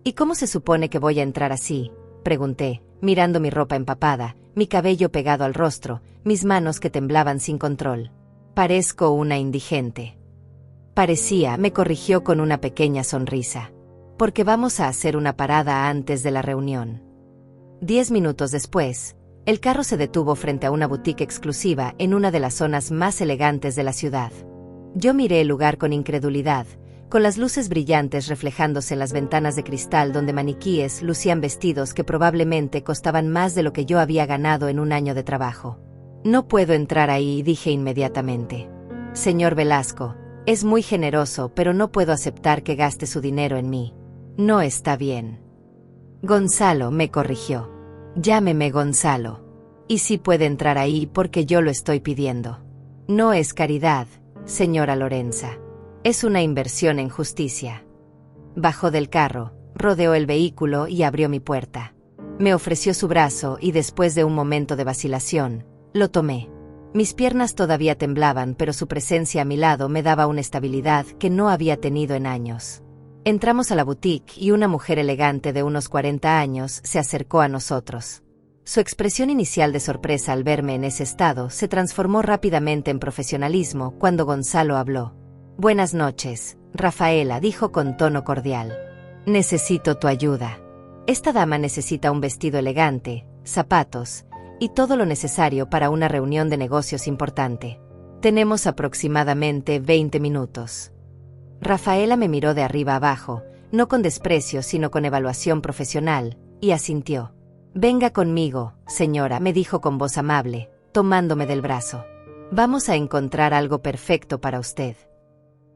¿Y cómo se supone que voy a entrar así?, pregunté, mirando mi ropa empapada, mi cabello pegado al rostro, mis manos que temblaban sin control. Parezco una indigente. Parecía, me corrigió con una pequeña sonrisa. porque vamos a hacer una parada antes de la reunión. 10 minutos después, el carro se detuvo frente a una boutique exclusiva en una de las zonas más elegantes de la ciudad. Yo miré el lugar con incredulidad, con las luces brillantes reflejándose en las ventanas de cristal donde maniquíes lucían vestidos que probablemente costaban más de lo que yo había ganado en un año de trabajo. No puedo entrar ahí, dije inmediatamente. Señor Velasco, es muy generoso, pero no puedo aceptar que gaste su dinero en mí. No está bien. Gonzalo me corrigió. Llámeme Gonzalo. Y sí puede entrar ahí porque yo lo estoy pidiendo. No es caridad, señora Lorenza. Es una inversión en justicia. Bajó del carro, rodeó el vehículo y abrió mi puerta. Me ofreció su brazo y después de un momento de vacilación, lo tomé. Mis piernas todavía temblaban, pero su presencia a mi lado me daba una estabilidad que no había tenido en años. Entramos a la boutique y una mujer elegante de unos 40 años se acercó a nosotros. Su expresión inicial de sorpresa al verme en ese estado se transformó rápidamente en profesionalismo cuando Gonzalo habló. Buenas noches, Rafaela, dijo con tono cordial. Necesito tu ayuda. Esta dama necesita un vestido elegante, zapatos y todo lo necesario para una reunión de negocios importante. Tenemos aproximadamente 20 minutos. Rafaela me miró de arriba abajo, no con desprecio sino con evaluación profesional, y asintió. Venga conmigo, señora, me dijo con voz amable, tomándome del brazo. Vamos a encontrar algo perfecto para usted.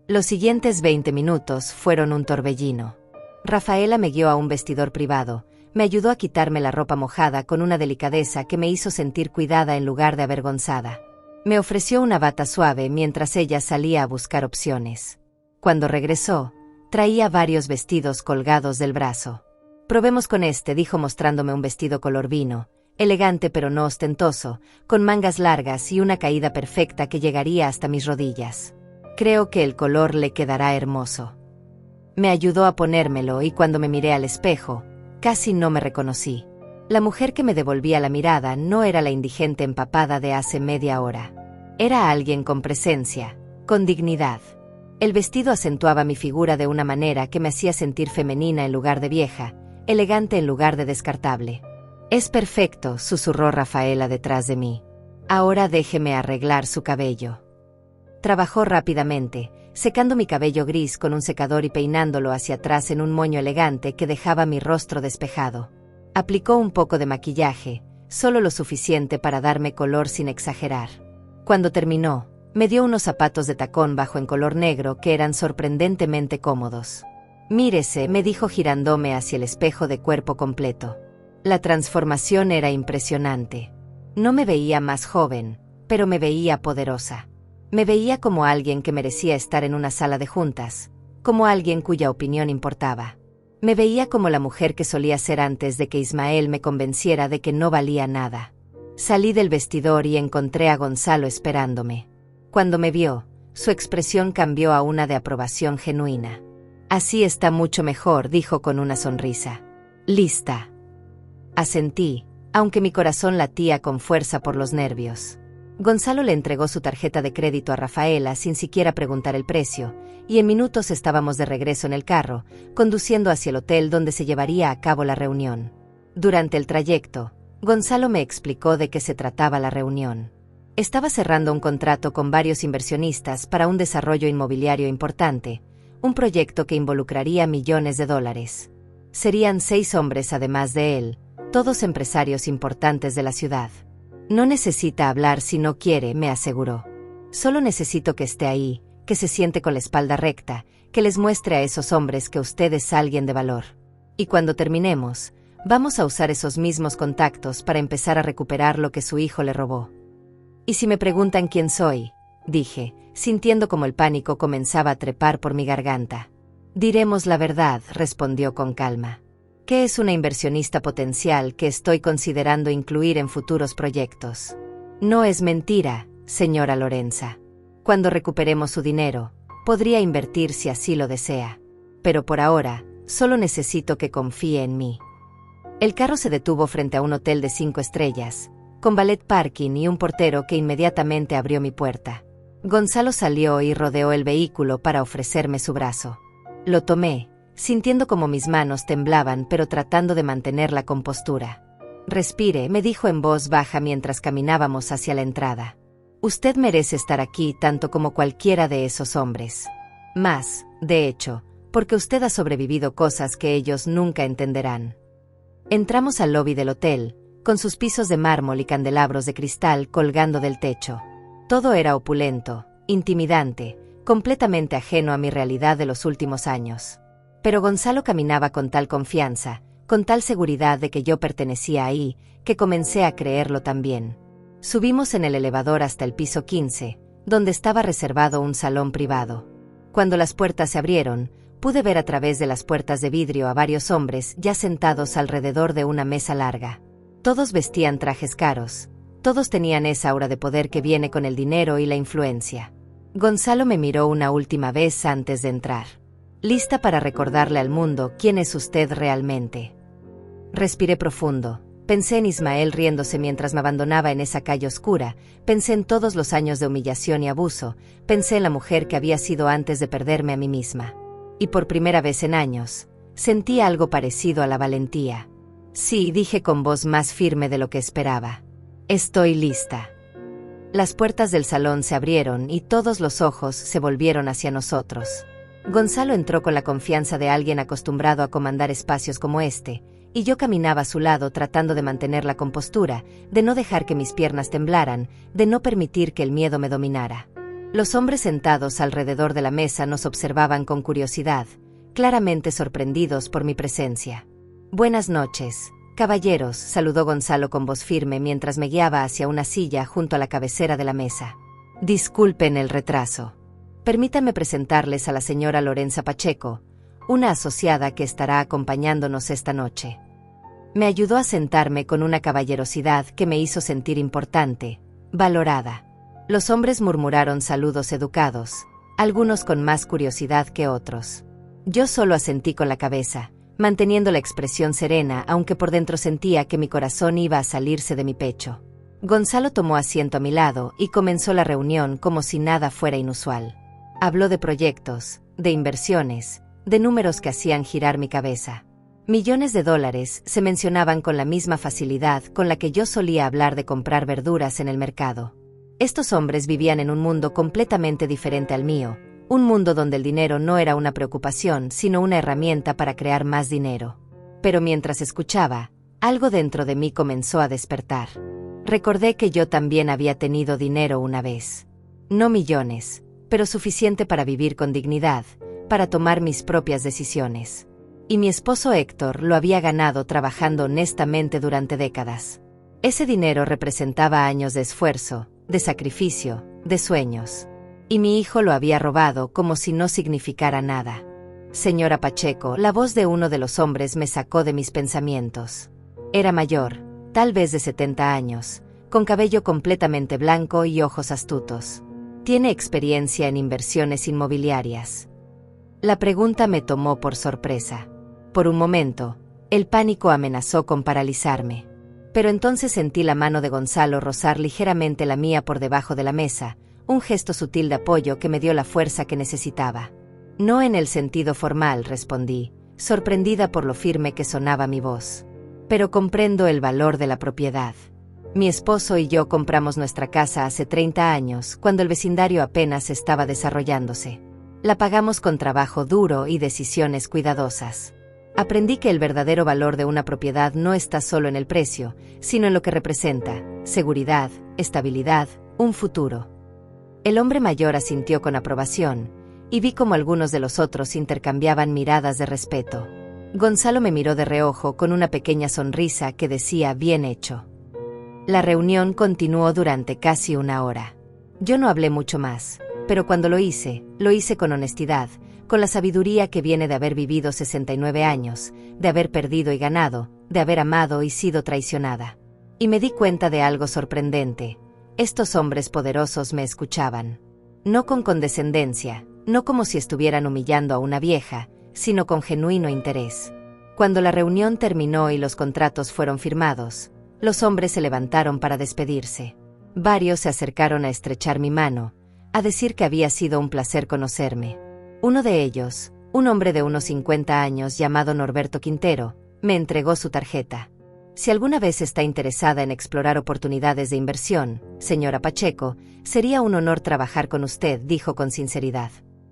Los siguientes 20 minutos fueron un torbellino. Rafaela me guió a un vestidor privado, me ayudó a quitarme la ropa mojada con una delicadeza que me hizo sentir cuidada en lugar de avergonzada. Me ofreció una bata suave mientras ella salía a buscar opciones. Cuando regresó, traía varios vestidos colgados del brazo. Probemos con este, dijo mostrándome un vestido color vino, elegante pero no ostentoso, con mangas largas y una caída perfecta que llegaría hasta mis rodillas. Creo que el color le quedará hermoso. Me ayudó a ponérmelo y cuando me miré al espejo, casi no me reconocí. La mujer que me devolvía la mirada no era la indigente empapada de hace media hora. Era alguien con presencia, con dignidad. El vestido acentuaba mi figura de una manera que me hacía sentir femenina en lugar de vieja, elegante en lugar de descartable. Es perfecto, susurró Rafaela detrás de mí. Ahora déjeme arreglar su cabello. Trabajó rápidamente, secando mi cabello gris con un secador y peinándolo hacia atrás en un moño elegante que dejaba mi rostro despejado. Aplicó un poco de maquillaje, solo lo suficiente para darme color sin exagerar. Cuando terminó, me dio unos zapatos de tacón bajo en color negro que eran sorprendentemente cómodos. Mírese, me dijo girándome hacia el espejo de cuerpo completo. La transformación era impresionante. No me veía más joven, pero me veía poderosa. Me veía como alguien que merecía estar en una sala de juntas, como alguien cuya opinión importaba. Me veía como la mujer que solía ser antes de que Ismael me convenciera de que no valía nada. Salí del vestidor y encontré a Gonzalo esperándome. Cuando me vio, su expresión cambió a una de aprobación genuina. Así está mucho mejor, dijo con una sonrisa. Lista. Asentí, aunque mi corazón latía con fuerza por los nervios. Gonzalo le entregó su tarjeta de crédito a Rafaela sin siquiera preguntar el precio, y en minutos estábamos de regreso en el carro, conduciendo hacia el hotel donde se llevaría a cabo la reunión. Durante el trayecto, Gonzalo me explicó de qué se trataba la reunión. Estaba cerrando un contrato con varios inversionistas para un desarrollo inmobiliario importante, un proyecto que involucraría millones de dólares. Serían 6 hombres además de él, todos empresarios importantes de la ciudad. No necesita hablar si no quiere, me aseguró. Solo necesito que esté ahí, que se siente con la espalda recta, que les muestre a esos hombres que usted es alguien de valor. Y cuando terminemos, vamos a usar esos mismos contactos para empezar a recuperar lo que su hijo le robó. Y si me preguntan quién soy, dije, sintiendo como el pánico comenzaba a trepar por mi garganta. Diremos la verdad, respondió con calma. Que es una inversionista potencial que estoy considerando incluir en futuros proyectos. No es mentira, señora Lorenza. Cuando recuperemos su dinero, podría invertir si así lo desea. Pero por ahora, solo necesito que confíe en mí. El carro se detuvo frente a un hotel de 5 estrellas, con valet parking y un portero que inmediatamente abrió mi puerta. Gonzalo salió y rodeó el vehículo para ofrecerme su brazo. Lo tomé, sintiendo como mis manos temblaban pero tratando de mantener la compostura. Respire, me dijo en voz baja mientras caminábamos hacia la entrada. Usted merece estar aquí tanto como cualquiera de esos hombres. Más, de hecho, porque usted ha sobrevivido cosas que ellos nunca entenderán. Entramos al lobby del hotel, con sus pisos de mármol y candelabros de cristal colgando del techo. Todo era opulento, intimidante, completamente ajeno a mi realidad de los últimos años. Pero Gonzalo caminaba con tal confianza, con tal seguridad de que yo pertenecía ahí, que comencé a creerlo también. Subimos en el elevador hasta el piso 15, donde estaba reservado un salón privado. Cuando las puertas se abrieron, pude ver a través de las puertas de vidrio a varios hombres ya sentados alrededor de una mesa larga. Todos vestían trajes caros, todos tenían esa aura de poder que viene con el dinero y la influencia. Gonzalo me miró una última vez antes de entrar. Lista para recordarle al mundo quién es usted realmente. Respiré profundo. Pensé en Ismael riéndose mientras me abandonaba en esa calle oscura, pensé en todos los años de humillación y abuso, pensé en la mujer que había sido antes de perderme a mí misma. Y por primera vez en años, sentí algo parecido a la valentía. Sí, dije con voz más firme de lo que esperaba. Estoy lista. Las puertas del salón se abrieron y todos los ojos se volvieron hacia nosotros. Gonzalo entró con la confianza de alguien acostumbrado a comandar espacios como este, y yo caminaba a su lado tratando de mantener la compostura, de no dejar que mis piernas temblaran, de no permitir que el miedo me dominara. Los hombres sentados alrededor de la mesa nos observaban con curiosidad, claramente sorprendidos por mi presencia. Buenas noches, caballeros, saludó Gonzalo con voz firme mientras me guiaba hacia una silla junto a la cabecera de la mesa. Disculpen el retraso. Permítanme presentarles a la señora Lorenza Pacheco, una asociada que estará acompañándonos esta noche. Me ayudó a sentarme con una caballerosidad que me hizo sentir importante, valorada. Los hombres murmuraron saludos educados, algunos con más curiosidad que otros. Yo solo asentí con la cabeza, manteniendo la expresión serena, aunque por dentro sentía que mi corazón iba a salirse de mi pecho. Gonzalo tomó asiento a mi lado y comenzó la reunión como si nada fuera inusual. Habló de proyectos, de inversiones, de números que hacían girar mi cabeza. Millones de dólares se mencionaban con la misma facilidad con la que yo solía hablar de comprar verduras en el mercado. Estos hombres vivían en un mundo completamente diferente al mío, un mundo donde el dinero no era una preocupación, sino una herramienta para crear más dinero. Pero mientras escuchaba, algo dentro de mí comenzó a despertar. Recordé que yo también había tenido dinero una vez. No millones, pero suficiente para vivir con dignidad, para tomar mis propias decisiones. Y mi esposo Héctor lo había ganado trabajando honestamente durante décadas. Ese dinero representaba años de esfuerzo, de sacrificio, de sueños. Y mi hijo lo había robado como si no significara nada. Señora Pacheco, la voz de uno de los hombres me sacó de mis pensamientos. Era mayor, tal vez de 70 años, con cabello completamente blanco y ojos astutos. Tiene experiencia en inversiones inmobiliarias. La pregunta me tomó por sorpresa. Por un momento, el pánico amenazó con paralizarme. Pero entonces sentí la mano de Gonzalo rozar ligeramente la mía por debajo de la mesa, un gesto sutil de apoyo que me dio la fuerza que necesitaba. No en el sentido formal, respondí, sorprendida por lo firme que sonaba mi voz. Pero comprendo el valor de la propiedad. Mi esposo y yo compramos nuestra casa hace 30 años, cuando el vecindario apenas estaba desarrollándose. La pagamos con trabajo duro y decisiones cuidadosas. Aprendí que el verdadero valor de una propiedad no está solo en el precio, sino en lo que representa: seguridad, estabilidad, un futuro. El hombre mayor asintió con aprobación, y vi cómo algunos de los otros intercambiaban miradas de respeto. Gonzalo me miró de reojo con una pequeña sonrisa que decía bien hecho. La reunión continuó durante casi una hora. Yo no hablé mucho más, pero cuando lo hice con honestidad, con la sabiduría que viene de haber vivido 69 años, de haber perdido y ganado, de haber amado y sido traicionada. Y me di cuenta de algo sorprendente. Estos hombres poderosos me escuchaban. No con condescendencia, no como si estuvieran humillando a una vieja, sino con genuino interés. Cuando la reunión terminó y los contratos fueron firmados, los hombres se levantaron para despedirse. Varios se acercaron a estrechar mi mano, a decir que había sido un placer conocerme. Uno de ellos, Un hombre de unos 50 años llamado Norberto Quintero me entregó su tarjeta. Si alguna vez está interesada en explorar oportunidades de inversión, señora Pacheco, sería un honor trabajar con usted, dijo con sinceridad.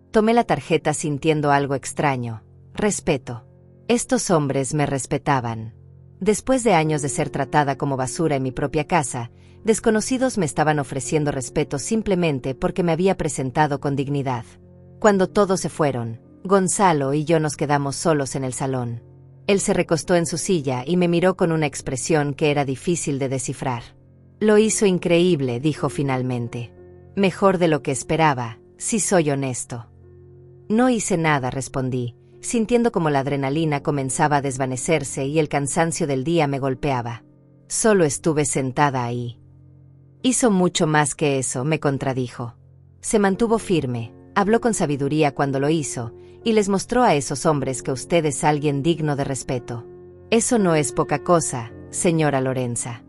Tomé la tarjeta sintiendo algo extraño. Respeto. Estos hombres me respetaban. Después de años de ser tratada como basura en mi propia casa, desconocidos me estaban ofreciendo respeto simplemente porque me había presentado con dignidad. Cuando todos se fueron, Gonzalo y yo nos quedamos solos en el salón. Él se recostó en su silla y me miró con una expresión que era difícil de descifrar. Lo hizo increíble, dijo finalmente. Mejor de lo que esperaba, si soy honesto. No hice nada, respondí, sintiendo como la adrenalina comenzaba a desvanecerse y el cansancio del día me golpeaba. Solo estuve sentada ahí. Hizo mucho más que eso, me contradijo. Se mantuvo firme, habló con sabiduría cuando lo hizo, y les mostró a esos hombres que usted es alguien digno de respeto. Eso no es poca cosa, señora Lorenza.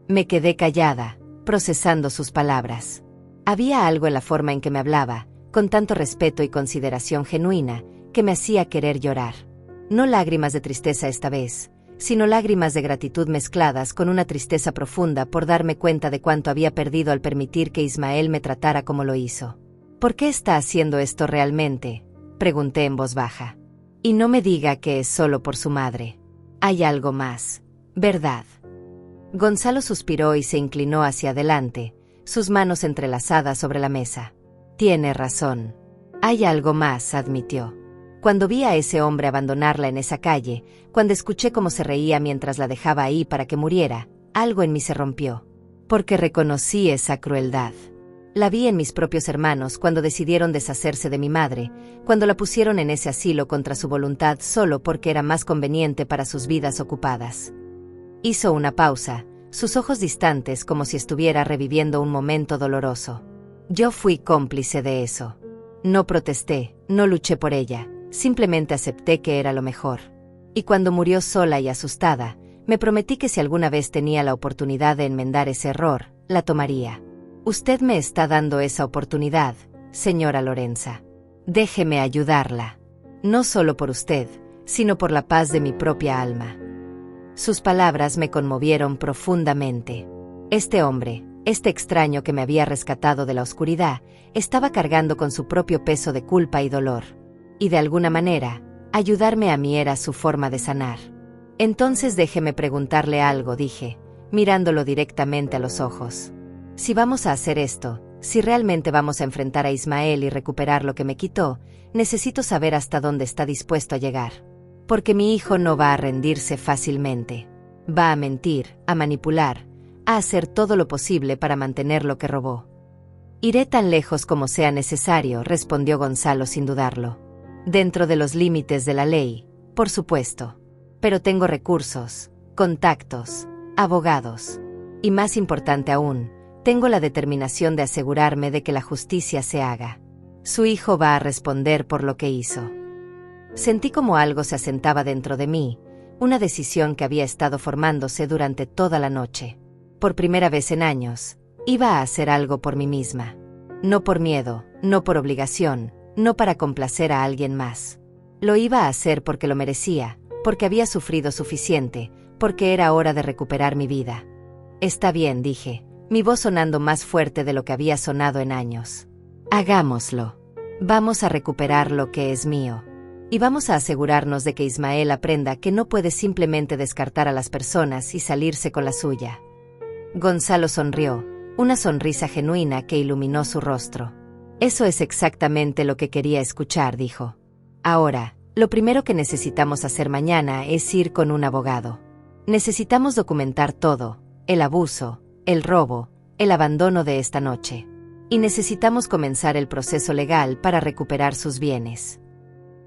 Me quedé callada, procesando sus palabras. Había algo en la forma en que me hablaba, con tanto respeto y consideración genuina, que me hacía querer llorar. No lágrimas de tristeza esta vez, sino lágrimas de gratitud mezcladas con una tristeza profunda por darme cuenta de cuánto había perdido al permitir que Ismael me tratara como lo hizo. ¿Por qué está haciendo esto realmente?, pregunté en voz baja. Y no me diga que es solo por su madre. Hay algo más, ¿verdad? Gonzalo suspiró y se inclinó hacia adelante, sus manos entrelazadas sobre la mesa. Tiene razón. Hay algo más, admitió. Cuando vi a ese hombre abandonarla en esa calle, cuando escuché cómo se reía mientras la dejaba ahí para que muriera, algo en mí se rompió. Porque reconocí esa crueldad. La vi en mis propios hermanos cuando decidieron deshacerse de mi madre, cuando la pusieron en ese asilo contra su voluntad solo porque era más conveniente para sus vidas ocupadas. Hizo una pausa, sus ojos distantes como si estuviera reviviendo un momento doloroso. Yo fui cómplice de eso. No protesté, no luché por ella, simplemente acepté que era lo mejor. Y cuando murió sola y asustada, me prometí que si alguna vez tenía la oportunidad de enmendar ese error, la tomaría. Usted me está dando esa oportunidad, señora Lorenza. Déjeme ayudarla. No solo por usted, sino por la paz de mi propia alma. Sus palabras me conmovieron profundamente. Este hombre, este extraño que me había rescatado de la oscuridad, estaba cargando con su propio peso de culpa y dolor. Y de alguna manera, ayudarme a mí era su forma de sanar. Entonces déjeme preguntarle algo, dije, mirándolo directamente a los ojos. Si vamos a hacer esto, si realmente vamos a enfrentar a Ismael y recuperar lo que me quitó, necesito saber hasta dónde está dispuesto a llegar. Porque mi hijo no va a rendirse fácilmente. Va a mentir, a manipular, a hacer todo lo posible para mantener lo que robó. Iré tan lejos como sea necesario, respondió Gonzalo sin dudarlo. Dentro de los límites de la ley, por supuesto. Pero tengo recursos, contactos, abogados. Y más importante aún, tengo la determinación de asegurarme de que la justicia se haga. Su hijo va a responder por lo que hizo. Sentí como algo se asentaba dentro de mí, una decisión que había estado formándose durante toda la noche. Por primera vez en años, iba a hacer algo por mí misma. No por miedo, no por obligación, no para complacer a alguien más. Lo iba a hacer porque lo merecía, porque había sufrido suficiente, porque era hora de recuperar mi vida. Está bien, dije, mi voz sonando más fuerte de lo que había sonado en años. Hagámoslo. Vamos a recuperar lo que es mío. Y vamos a asegurarnos de que Ismael aprenda que no puede simplemente descartar a las personas y salirse con la suya. Gonzalo sonrió, una sonrisa genuina que iluminó su rostro. Eso es exactamente lo que quería escuchar, dijo. Ahora, lo primero que necesitamos hacer mañana es ir con un abogado. Necesitamos documentar todo, el abuso, el robo, el abandono de esta noche. Y necesitamos comenzar el proceso legal para recuperar sus bienes.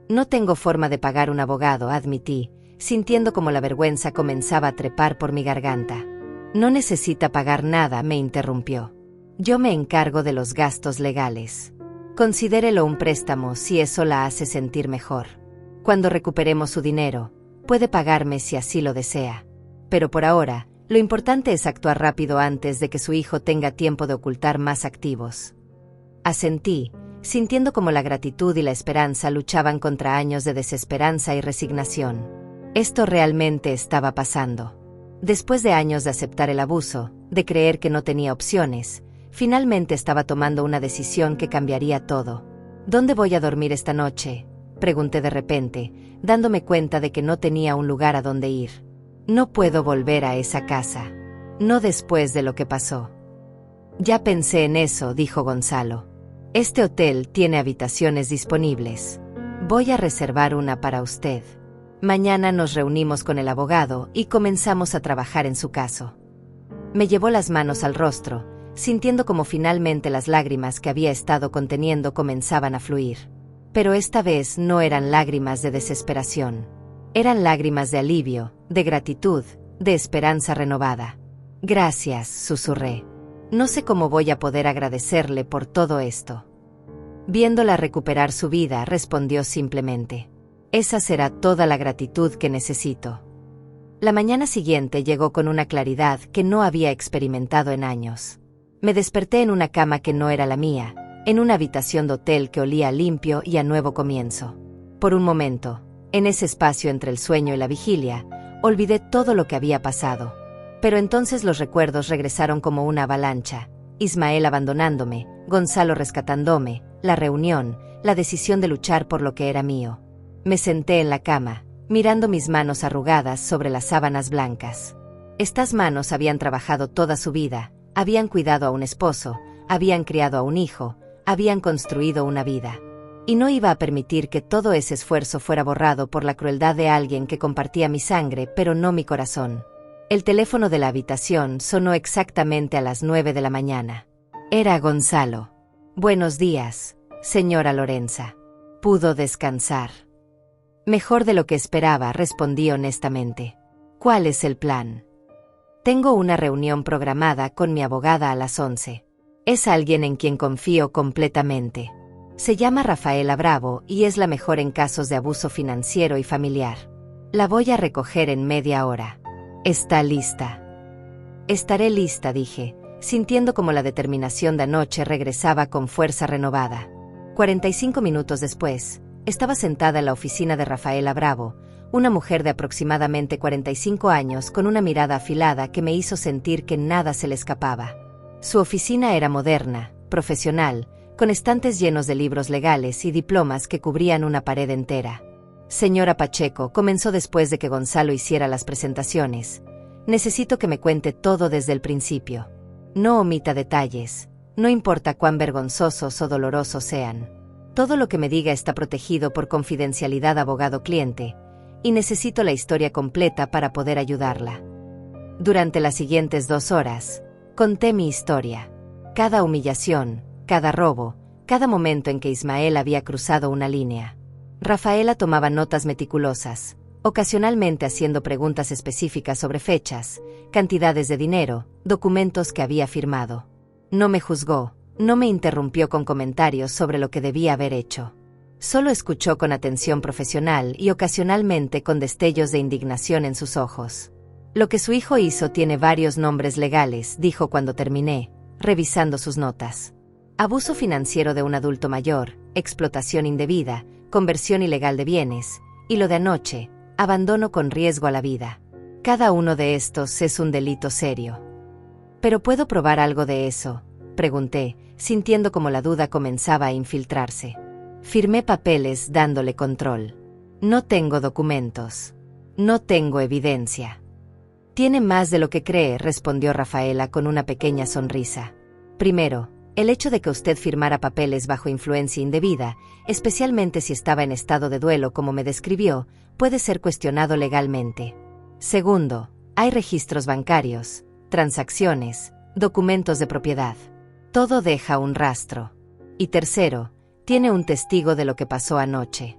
No tengo forma de pagar un abogado, admití, sintiendo como la vergüenza comenzaba a trepar por mi garganta. No necesita pagar nada, me interrumpió. Yo me encargo de los gastos legales. Considérelo un préstamo si eso la hace sentir mejor. Cuando recuperemos su dinero, puede pagarme si así lo desea. Pero por ahora, lo importante es actuar rápido antes de que su hijo tenga tiempo de ocultar más activos. Asentí, sintiendo como la gratitud y la esperanza luchaban contra años de desesperanza y resignación. Esto realmente estaba pasando. Después de años de aceptar el abuso, de creer que no tenía opciones, finalmente estaba tomando una decisión que cambiaría todo. ¿Dónde voy a dormir esta noche?, pregunté de repente, dándome cuenta de que no tenía un lugar a donde ir. No puedo volver a esa casa. No después de lo que pasó. Ya pensé en eso, dijo Gonzalo. Este hotel tiene habitaciones disponibles. Voy a reservar una para usted. Mañana nos reunimos con el abogado y comenzamos a trabajar en su caso. Me llevó las manos al rostro, sintiendo como finalmente las lágrimas que había estado conteniendo comenzaban a fluir. Pero esta vez no eran lágrimas de desesperación. Eran lágrimas de alivio, de gratitud, de esperanza renovada. Gracias, susurré. No sé cómo voy a poder agradecerle por todo esto. Viéndola recuperar su vida, respondió simplemente. Esa será toda la gratitud que necesito. La mañana siguiente llegó con una claridad que no había experimentado en años. Me desperté en una cama que no era la mía, en una habitación de hotel que olía limpio y a nuevo comienzo. Por un momento, en ese espacio entre el sueño y la vigilia, olvidé todo lo que había pasado. Pero entonces los recuerdos regresaron como una avalancha. Ismael abandonándome, Gonzalo rescatándome, la reunión, la decisión de luchar por lo que era mío. Me senté en la cama, mirando mis manos arrugadas sobre las sábanas blancas. Estas manos habían trabajado toda su vida, habían cuidado a un esposo, habían criado a un hijo, habían construido una vida. Y no iba a permitir que todo ese esfuerzo fuera borrado por la crueldad de alguien que compartía mi sangre pero no mi corazón. El teléfono de la habitación sonó exactamente a las 9 de la mañana. Era Gonzalo. Buenos días, señora Lorenza. ¿Pudo descansar? Mejor de lo que esperaba, respondí honestamente. ¿Cuál es el plan? Tengo una reunión programada con mi abogada a las 11. Es alguien en quien confío completamente. Se llama Rafaela Bravo y es la mejor en casos de abuso financiero y familiar. La voy a recoger en media hora. ¿Está lista? Estaré lista, dije, sintiendo como la determinación de anoche regresaba con fuerza renovada. 45 minutos después, estaba sentada en la oficina de Rafaela Bravo, una mujer de aproximadamente 45 años con una mirada afilada que me hizo sentir que nada se le escapaba. Su oficina era moderna, profesional, con estantes llenos de libros legales y diplomas que cubrían una pared entera. Señora Pacheco, comenzó después de que Gonzalo hiciera las presentaciones. Necesito que me cuente todo desde el principio. No omita detalles, no importa cuán vergonzosos o dolorosos sean. Todo lo que me diga está protegido por confidencialidad abogado-cliente, y necesito la historia completa para poder ayudarla. Durante las siguientes 2 horas, conté mi historia. Cada humillación, cada robo, cada momento en que Ismael había cruzado una línea. Rafaela tomaba notas meticulosas, ocasionalmente haciendo preguntas específicas sobre fechas, cantidades de dinero, documentos que había firmado. No me juzgó, no me interrumpió con comentarios sobre lo que debía haber hecho. Solo escuchó con atención profesional y ocasionalmente con destellos de indignación en sus ojos. Lo que su hijo hizo tiene varios nombres legales, dijo cuando terminé, revisando sus notas. Abuso financiero de un adulto mayor, explotación indebida, conversión ilegal de bienes, y lo de anoche, abandono con riesgo a la vida. Cada uno de estos es un delito serio. ¿Pero puedo probar algo de eso?, pregunté, sintiendo como la duda comenzaba a infiltrarse. Firmé papeles dándole control. No tengo documentos. No tengo evidencia. Tiene más de lo que cree, respondió Rafaela con una pequeña sonrisa. Primero, el hecho de que usted firmara papeles bajo influencia indebida, especialmente si estaba en estado de duelo como me describió, puede ser cuestionado legalmente. Segundo, hay registros bancarios, transacciones, documentos de propiedad. Todo deja un rastro. Y tercero, tiene un testigo de lo que pasó anoche.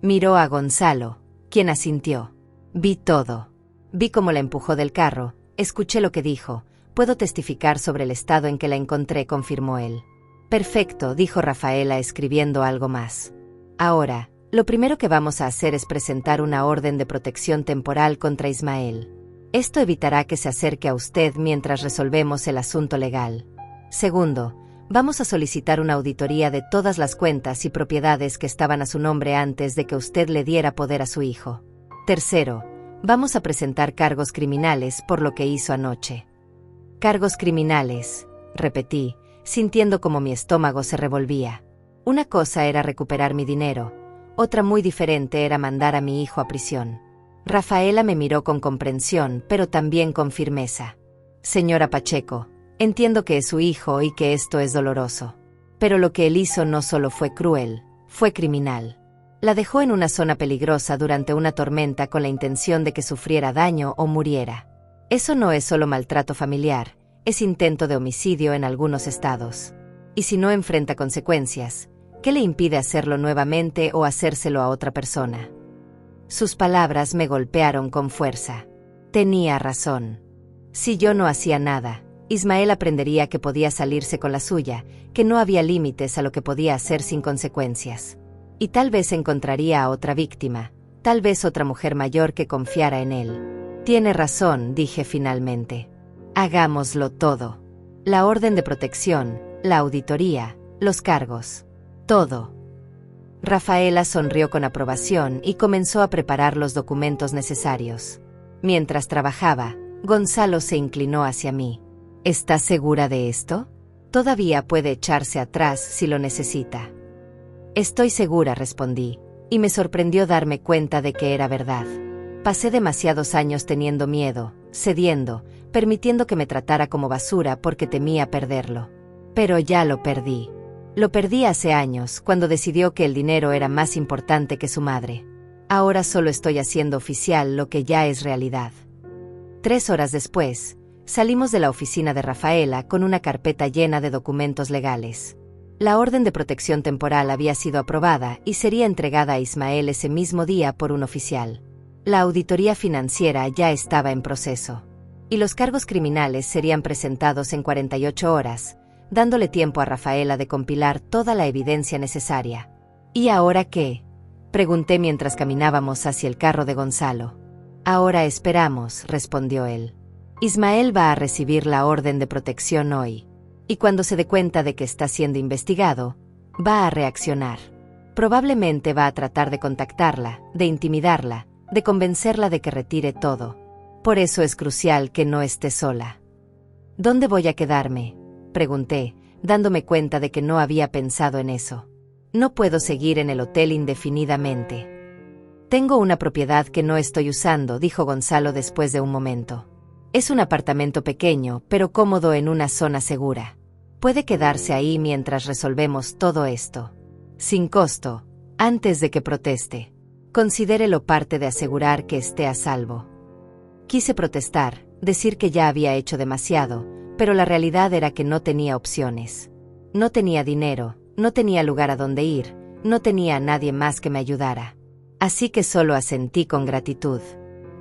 Miró a Gonzalo, quien asintió. Vi todo. Vi cómo la empujó del carro, escuché lo que dijo. Puedo testificar sobre el estado en que la encontré, confirmó él. Perfecto, dijo Rafaela escribiendo algo más. Ahora, lo primero que vamos a hacer es presentar una orden de protección temporal contra Ismael. Esto evitará que se acerque a usted mientras resolvemos el asunto legal. Segundo, Vamos a solicitar una auditoría de todas las cuentas y propiedades que estaban a su nombre antes de que usted le diera poder a su hijo. Tercero, vamos a presentar cargos criminales por lo que hizo anoche. Cargos criminales, repetí, sintiendo como mi estómago se revolvía. Una cosa era recuperar mi dinero, otra muy diferente era mandar a mi hijo a prisión. Rafaela me miró con comprensión, pero también con firmeza. Señora Pacheco, entiendo que es su hijo y que esto es doloroso. Pero lo que él hizo no solo fue cruel, fue criminal. La dejó en una zona peligrosa durante una tormenta con la intención de que sufriera daño o muriera. Eso no es solo maltrato familiar, es intento de homicidio en algunos estados. Y si no enfrenta consecuencias, ¿qué le impide hacerlo nuevamente o hacérselo a otra persona? Sus palabras me golpearon con fuerza. Tenía razón. Si yo no hacía nada, Ismael aprendería que podía salirse con la suya, que no había límites a lo que podía hacer sin consecuencias. Y tal vez encontraría a otra víctima, tal vez otra mujer mayor que confiara en él. Tiene razón, dije finalmente. Hagámoslo todo. La orden de protección, la auditoría, los cargos. Todo. Rafaela sonrió con aprobación y comenzó a preparar los documentos necesarios. Mientras trabajaba, Gonzalo se inclinó hacia mí. ¿Está segura de esto? Todavía puede echarse atrás si lo necesita. Estoy segura, respondí, y me sorprendió darme cuenta de que era verdad. Pasé demasiados años teniendo miedo, cediendo, permitiendo que me tratara como basura porque temía perderlo. Pero ya lo perdí. Lo perdí hace años, cuando decidió que el dinero era más importante que su madre. Ahora solo estoy haciendo oficial lo que ya es realidad. 3 horas después, salimos de la oficina de Rafaela con una carpeta llena de documentos legales. La orden de protección temporal había sido aprobada y sería entregada a Ismael ese mismo día por un oficial. La auditoría financiera ya estaba en proceso. Y los cargos criminales serían presentados en 48 horas, dándole tiempo a Rafaela de compilar toda la evidencia necesaria. ¿Y ahora qué?, pregunté mientras caminábamos hacia el carro de Gonzalo. Ahora esperamos, respondió él. Ismael va a recibir la orden de protección hoy. Y cuando se dé cuenta de que está siendo investigado, va a reaccionar. Probablemente va a tratar de contactarla, de intimidarla, de convencerla de que retire todo. Por eso es crucial que no esté sola. ¿Dónde voy a quedarme?, pregunté, dándome cuenta de que no había pensado en eso. No puedo seguir en el hotel indefinidamente. Tengo una propiedad que no estoy usando, dijo Gonzalo después de un momento. Es un apartamento pequeño, pero cómodo en una zona segura. Puede quedarse ahí mientras resolvemos todo esto. Sin costo, antes de que proteste. Considérelo parte de asegurar que esté a salvo. Quise protestar, decir que ya había hecho demasiado, pero la realidad era que no tenía opciones. No tenía dinero, no tenía lugar a donde ir, no tenía a nadie más que me ayudara. Así que solo asentí con gratitud.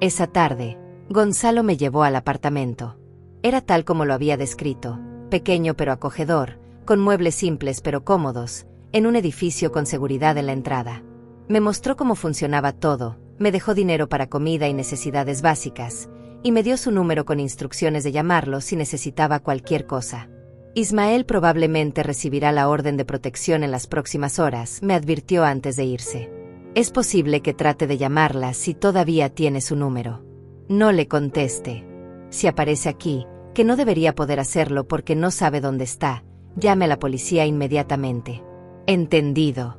Esa tarde, Gonzalo me llevó al apartamento. Era tal como lo había descrito, pequeño pero acogedor, con muebles simples pero cómodos, en un edificio con seguridad en la entrada. Me mostró cómo funcionaba todo, me dejó dinero para comida y necesidades básicas, y me dio su número con instrucciones de llamarlo si necesitaba cualquier cosa. Ismael probablemente recibirá la orden de protección en las próximas horas, me advirtió antes de irse. Es posible que trate de llamarla si todavía tiene su número. No le conteste. Si aparece aquí, que no debería poder hacerlo porque no sabe dónde está, llame a la policía inmediatamente. Entendido.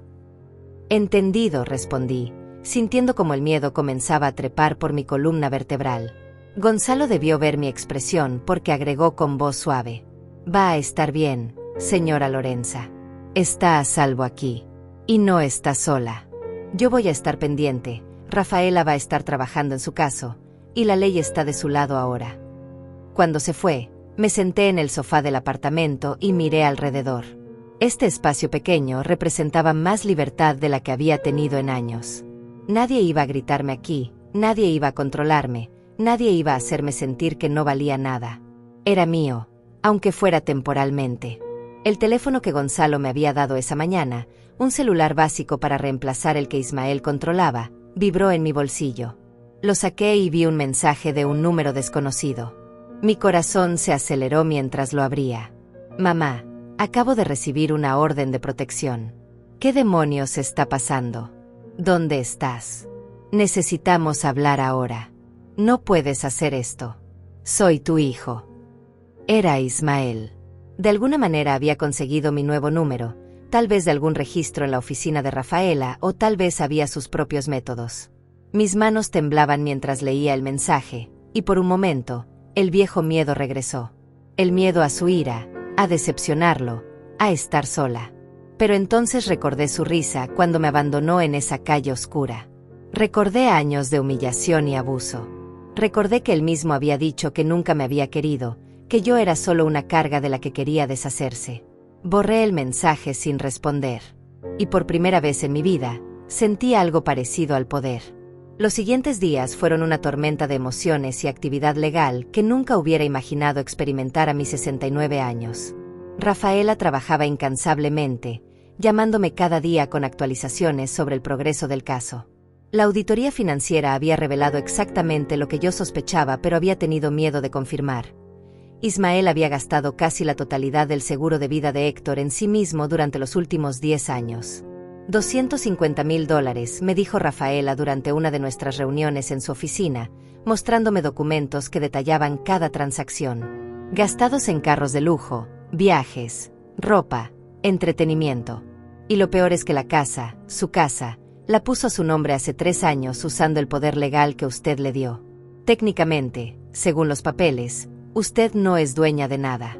Entendido, respondí, sintiendo como el miedo comenzaba a trepar por mi columna vertebral. Gonzalo debió ver mi expresión porque agregó con voz suave. Va a estar bien, señora Lorenza. Está a salvo aquí. Y no está sola. Yo voy a estar pendiente, Rafaela va a estar trabajando en su caso, y la ley está de su lado ahora. Cuando se fue, me senté en el sofá del apartamento y miré alrededor. Este espacio pequeño representaba más libertad de la que había tenido en años. Nadie iba a gritarme aquí, nadie iba a controlarme, nadie iba a hacerme sentir que no valía nada. Era mío, aunque fuera temporalmente. El teléfono que Gonzalo me había dado esa mañana, un celular básico para reemplazar el que Ismael controlaba, vibró en mi bolsillo. Lo saqué y vi un mensaje de un número desconocido. Mi corazón se aceleró mientras lo abría. Mamá, Acabo de recibir una orden de protección. ¿Qué demonios está pasando? ¿Dónde estás? Necesitamos hablar ahora. No puedes hacer esto. Soy tu hijo. Era Ismael. De alguna manera había conseguido mi nuevo número, tal vez de algún registro en la oficina de Rafaela o tal vez había sus propios métodos. Mis manos temblaban mientras leía el mensaje, y por un momento, el viejo miedo regresó. El miedo a su ira, a decepcionarlo, a estar sola. Pero entonces recordé su risa cuando me abandonó en esa calle oscura. Recordé años de humillación y abuso. Recordé que él mismo había dicho que nunca me había querido, que yo era solo una carga de la que quería deshacerse. Borré el mensaje sin responder. Y por primera vez en mi vida, sentí algo parecido al poder. Los siguientes días fueron una tormenta de emociones y actividad legal que nunca hubiera imaginado experimentar a mis 69 años. Rafaela trabajaba incansablemente, llamándome cada día con actualizaciones sobre el progreso del caso. La auditoría financiera había revelado exactamente lo que yo sospechaba, pero había tenido miedo de confirmar. Ismael había gastado casi la totalidad del seguro de vida de Héctor en sí mismo durante los últimos 10 años. $250,000, me dijo Rafaela durante una de nuestras reuniones en su oficina, mostrándome documentos que detallaban cada transacción. Gastados en carros de lujo, viajes, ropa, entretenimiento. Y lo peor es que la casa, su casa, la puso a su nombre hace 3 años usando el poder legal que usted le dio. Técnicamente, según los papeles, usted no es dueña de nada.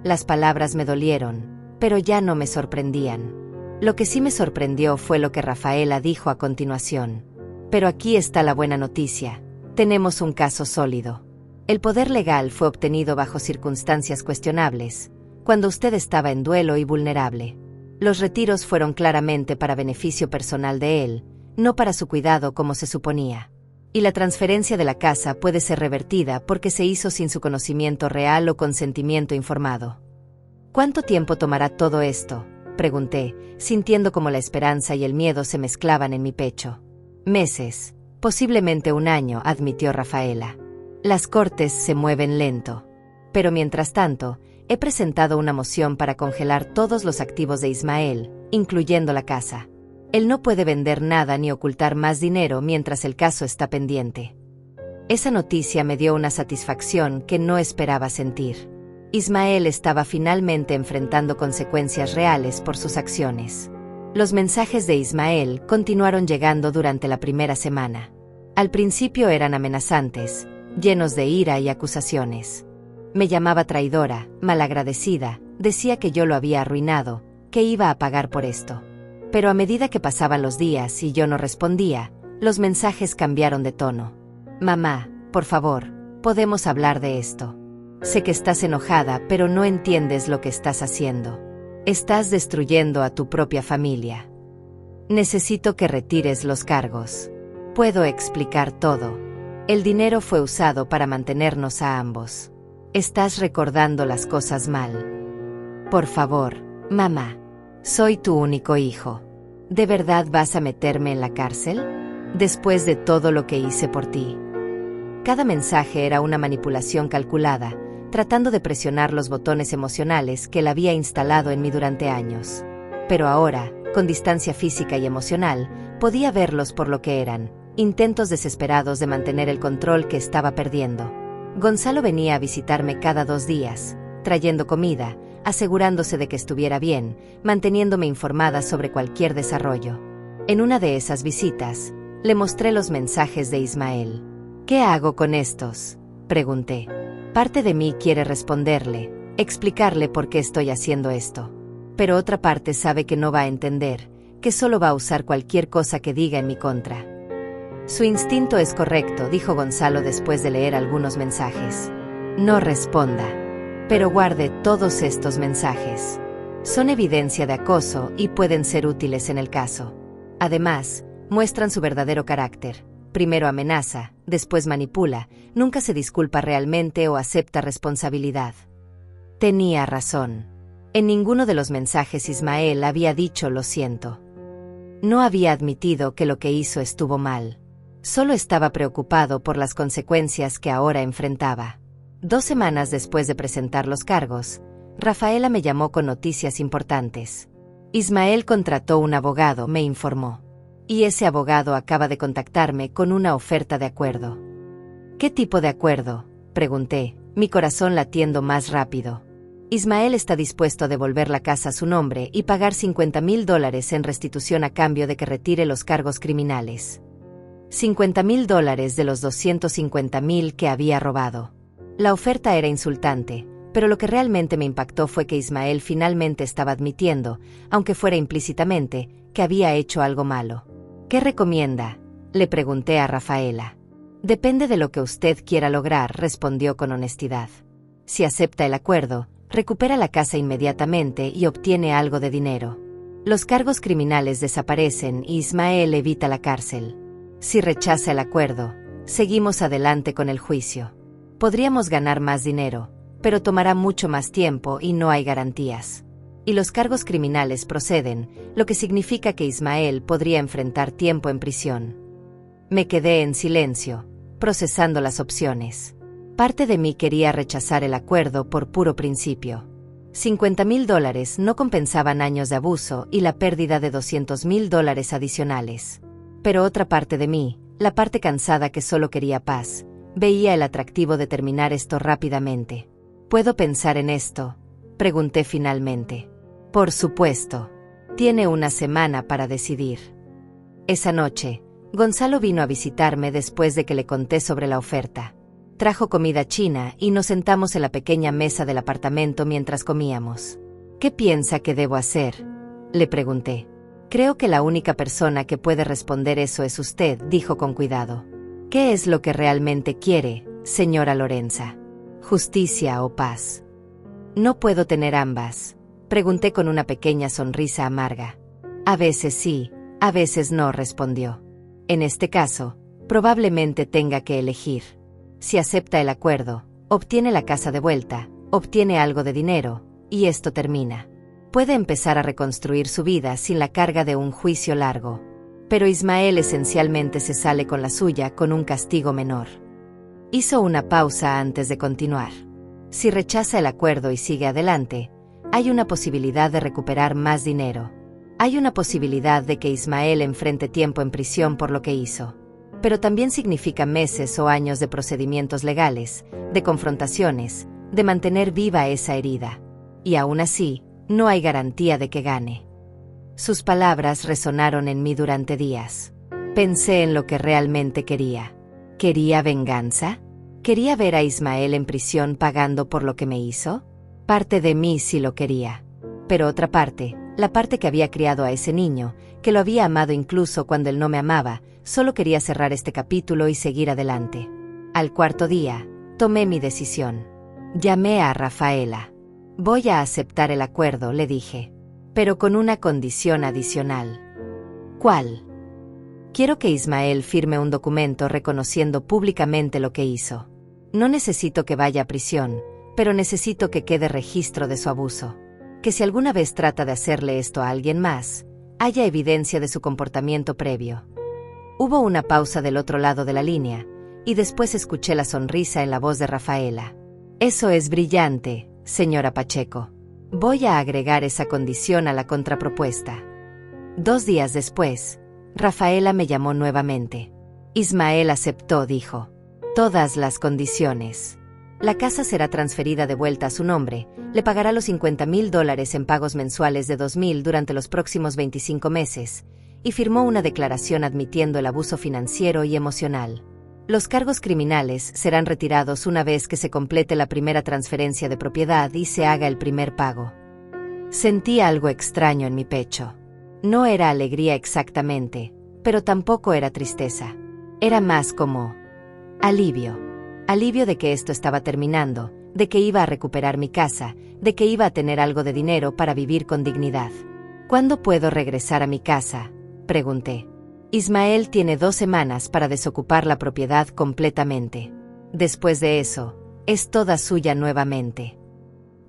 Las palabras me dolieron, pero ya no me sorprendían. Lo que sí me sorprendió fue lo que Rafaela dijo a continuación. Pero aquí está la buena noticia. Tenemos un caso sólido. El poder legal fue obtenido bajo circunstancias cuestionables, cuando usted estaba en duelo y vulnerable. Los retiros fueron claramente para beneficio personal de él, no para su cuidado como se suponía. Y la transferencia de la casa puede ser revertida porque se hizo sin su conocimiento real o consentimiento informado. ¿Cuánto tiempo tomará todo esto?, pregunté, sintiendo como la esperanza y el miedo se mezclaban en mi pecho. Meses, posiblemente 1 año, admitió Rafaela. Las cortes se mueven lento. Pero mientras tanto, he presentado una moción para congelar todos los activos de Ismael, incluyendo la casa. Él no puede vender nada ni ocultar más dinero mientras el caso está pendiente. Esa noticia me dio una satisfacción que no esperaba sentir. Ismael estaba finalmente enfrentando consecuencias reales por sus acciones. Los mensajes de Ismael continuaron llegando durante la primera semana. Al principio eran amenazantes, llenos de ira y acusaciones. Me llamaba traidora, malagradecida, decía que yo lo había arruinado, que iba a pagar por esto. Pero a medida que pasaban los días y yo no respondía, los mensajes cambiaron de tono. Mamá, por favor, podemos hablar de esto. Sé que estás enojada, pero no entiendes lo que estás haciendo. Estás destruyendo a tu propia familia. Necesito que retires los cargos. Puedo explicar todo. El dinero fue usado para mantenernos a ambos. Estás recordando las cosas mal. Por favor, mamá. Soy tu único hijo. ¿De verdad vas a meterme en la cárcel? Después de todo lo que hice por ti. Cada mensaje era una manipulación calculada, tratando de presionar los botones emocionales que él había instalado en mí durante años. Pero ahora, con distancia física y emocional, podía verlos por lo que eran, intentos desesperados de mantener el control que estaba perdiendo. Gonzalo venía a visitarme cada 2 días, trayendo comida, asegurándose de que estuviera bien, manteniéndome informada sobre cualquier desarrollo. En una de esas visitas, le mostré los mensajes de Ismael. ¿Qué hago con estos?, pregunté. Parte de mí quiere responderle, explicarle por qué estoy haciendo esto. Pero otra parte sabe que no va a entender, que solo va a usar cualquier cosa que diga en mi contra. Su instinto es correcto, dijo Gonzalo después de leer algunos mensajes. No responda. Pero guarde todos estos mensajes. Son evidencia de acoso y pueden ser útiles en el caso. Además, muestran su verdadero carácter. Primero amenaza, después manipula, nunca se disculpa realmente o acepta responsabilidad. Tenía razón. En ninguno de los mensajes Ismael había dicho lo siento. No había admitido que lo que hizo estuvo mal. Solo estaba preocupado por las consecuencias que ahora enfrentaba. 2 semanas después de presentar los cargos, Rafaela me llamó con noticias importantes. Ismael contrató un abogado, me informó. Y ese abogado acaba de contactarme con una oferta de acuerdo. ¿Qué tipo de acuerdo?, pregunté, mi corazón latiendo más rápido. Ismael está dispuesto a devolver la casa a su nombre y pagar $50,000 en restitución a cambio de que retire los cargos criminales. $50,000 de los $250,000 que había robado. La oferta era insultante, pero lo que realmente me impactó fue que Ismael finalmente estaba admitiendo, aunque fuera implícitamente, que había hecho algo malo. ¿Qué recomienda?, le pregunté a Rafaela. Depende de lo que usted quiera lograr, respondió con honestidad. Si acepta el acuerdo, recupera la casa inmediatamente y obtiene algo de dinero. Los cargos criminales desaparecen y Ismael evita la cárcel. Si rechaza el acuerdo, seguimos adelante con el juicio. Podríamos ganar más dinero, pero tomará mucho más tiempo y no hay garantías. Y los cargos criminales proceden, lo que significa que Ismael podría enfrentar tiempo en prisión. Me quedé en silencio, procesando las opciones. Parte de mí quería rechazar el acuerdo por puro principio. $50,000 no compensaban años de abuso y la pérdida de $200,000 adicionales. Pero otra parte de mí, la parte cansada que solo quería paz, veía el atractivo de terminar esto rápidamente. ¿Puedo pensar en esto?, pregunté finalmente. Por supuesto. Tiene una semana para decidir. Esa noche, Gonzalo vino a visitarme después de que le conté sobre la oferta. Trajo comida china y nos sentamos en la pequeña mesa del apartamento mientras comíamos. ¿Qué piensa que debo hacer?, le pregunté. Creo que la única persona que puede responder eso es usted, dijo con cuidado. ¿Qué es lo que realmente quiere, señora Lorenza? ¿Justicia o paz? No puedo tener ambas, pregunté con una pequeña sonrisa amarga. A veces sí, a veces no, respondió. En este caso, probablemente tenga que elegir. Si acepta el acuerdo, obtiene la casa de vuelta, obtiene algo de dinero, y esto termina. Puede empezar a reconstruir su vida sin la carga de un juicio largo. Pero Ismael esencialmente se sale con la suya con un castigo menor. Hizo una pausa antes de continuar. Si rechaza el acuerdo y sigue adelante, hay una posibilidad de recuperar más dinero. Hay una posibilidad de que Ismael enfrente tiempo en prisión por lo que hizo. Pero también significa meses o años de procedimientos legales, de confrontaciones, de mantener viva esa herida. Y aún así, no hay garantía de que gane. Sus palabras resonaron en mí durante días. Pensé en lo que realmente quería. ¿Quería venganza? ¿Quería ver a Ismael en prisión pagando por lo que me hizo? Parte de mí sí lo quería. Pero otra parte, la parte que había criado a ese niño, que lo había amado incluso cuando él no me amaba, solo quería cerrar este capítulo y seguir adelante. Al cuarto día, tomé mi decisión. Llamé a Rafaela. Voy a aceptar el acuerdo, le dije. Pero con una condición adicional. ¿Cuál? Quiero que Ismael firme un documento reconociendo públicamente lo que hizo. No necesito que vaya a prisión, pero necesito que quede registro de su abuso. Que si alguna vez trata de hacerle esto a alguien más, haya evidencia de su comportamiento previo. Hubo una pausa del otro lado de la línea, y después escuché la sonrisa en la voz de Rafaela. Eso es brillante, señora Pacheco. Voy a agregar esa condición a la contrapropuesta. 2 días después, Rafaela me llamó nuevamente. Ismael aceptó, dijo. Todas las condiciones. La casa será transferida de vuelta a su nombre, le pagará los $50,000 en pagos mensuales de $2,000 durante los próximos 25 meses, y firmó una declaración admitiendo el abuso financiero y emocional. Los cargos criminales serán retirados una vez que se complete la primera transferencia de propiedad y se haga el primer pago. Sentí algo extraño en mi pecho. No era alegría exactamente, pero tampoco era tristeza. Era más como alivio. Alivio de que esto estaba terminando, de que iba a recuperar mi casa, de que iba a tener algo de dinero para vivir con dignidad. ¿Cuándo puedo regresar a mi casa?, pregunté. Ismael tiene 2 semanas para desocupar la propiedad completamente. Después de eso, es toda suya nuevamente.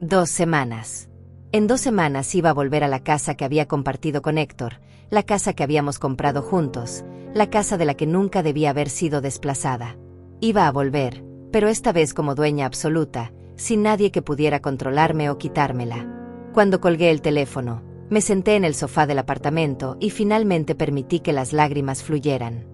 2 semanas. En 2 semanas iba a volver a la casa que había compartido con Héctor, la casa que habíamos comprado juntos, la casa de la que nunca debía haber sido desplazada. Iba a volver, pero esta vez como dueña absoluta, sin nadie que pudiera controlarme o quitármela. Cuando colgué el teléfono, me senté en el sofá del apartamento y finalmente permití que las lágrimas fluyeran.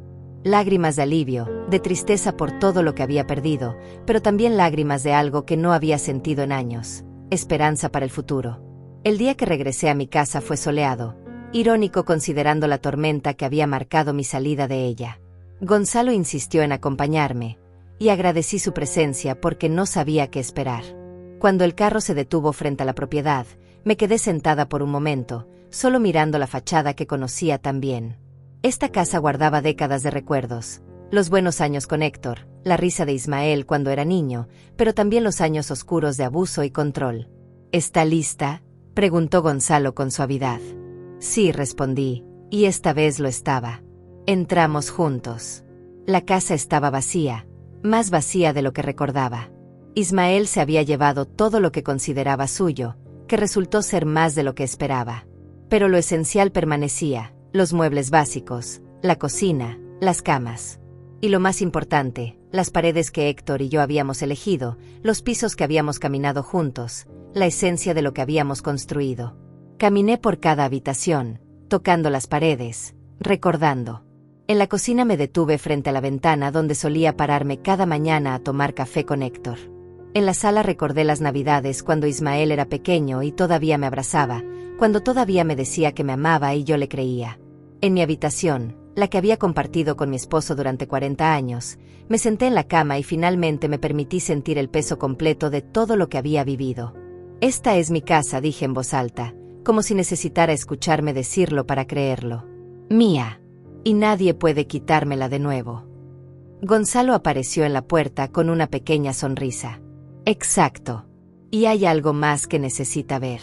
Lágrimas de alivio, de tristeza por todo lo que había perdido, pero también lágrimas de algo que no había sentido en años, esperanza para el futuro. El día que regresé a mi casa fue soleado, irónico considerando la tormenta que había marcado mi salida de ella. Gonzalo insistió en acompañarme, y agradecí su presencia porque no sabía qué esperar. Cuando el carro se detuvo frente a la propiedad, me quedé sentada por un momento, solo mirando la fachada que conocía tan bien. Esta casa guardaba décadas de recuerdos, los buenos años con Héctor, la risa de Ismael cuando era niño, pero también los años oscuros de abuso y control. ¿Está lista?, preguntó Gonzalo con suavidad. Sí, respondí, y esta vez lo estaba. Entramos juntos. La casa estaba vacía, más vacía de lo que recordaba. Ismael se había llevado todo lo que consideraba suyo, que resultó ser más de lo que esperaba. Pero lo esencial permanecía, los muebles básicos, la cocina, las camas. Y lo más importante, las paredes que Héctor y yo habíamos elegido, los pisos que habíamos caminado juntos, la esencia de lo que habíamos construido. Caminé por cada habitación, tocando las paredes, recordando. En la cocina me detuve frente a la ventana donde solía pararme cada mañana a tomar café con Héctor. En la sala recordé las Navidades cuando Ismael era pequeño y todavía me abrazaba, cuando todavía me decía que me amaba y yo le creía. En mi habitación, la que había compartido con mi esposo durante 40 años, me senté en la cama y finalmente me permití sentir el peso completo de todo lo que había vivido. Esta es mi casa, dije en voz alta, como si necesitara escucharme decirlo para creerlo. Mía. Y nadie puede quitármela de nuevo. Gonzalo apareció en la puerta con una pequeña sonrisa. Exacto. Y hay algo más que necesita ver.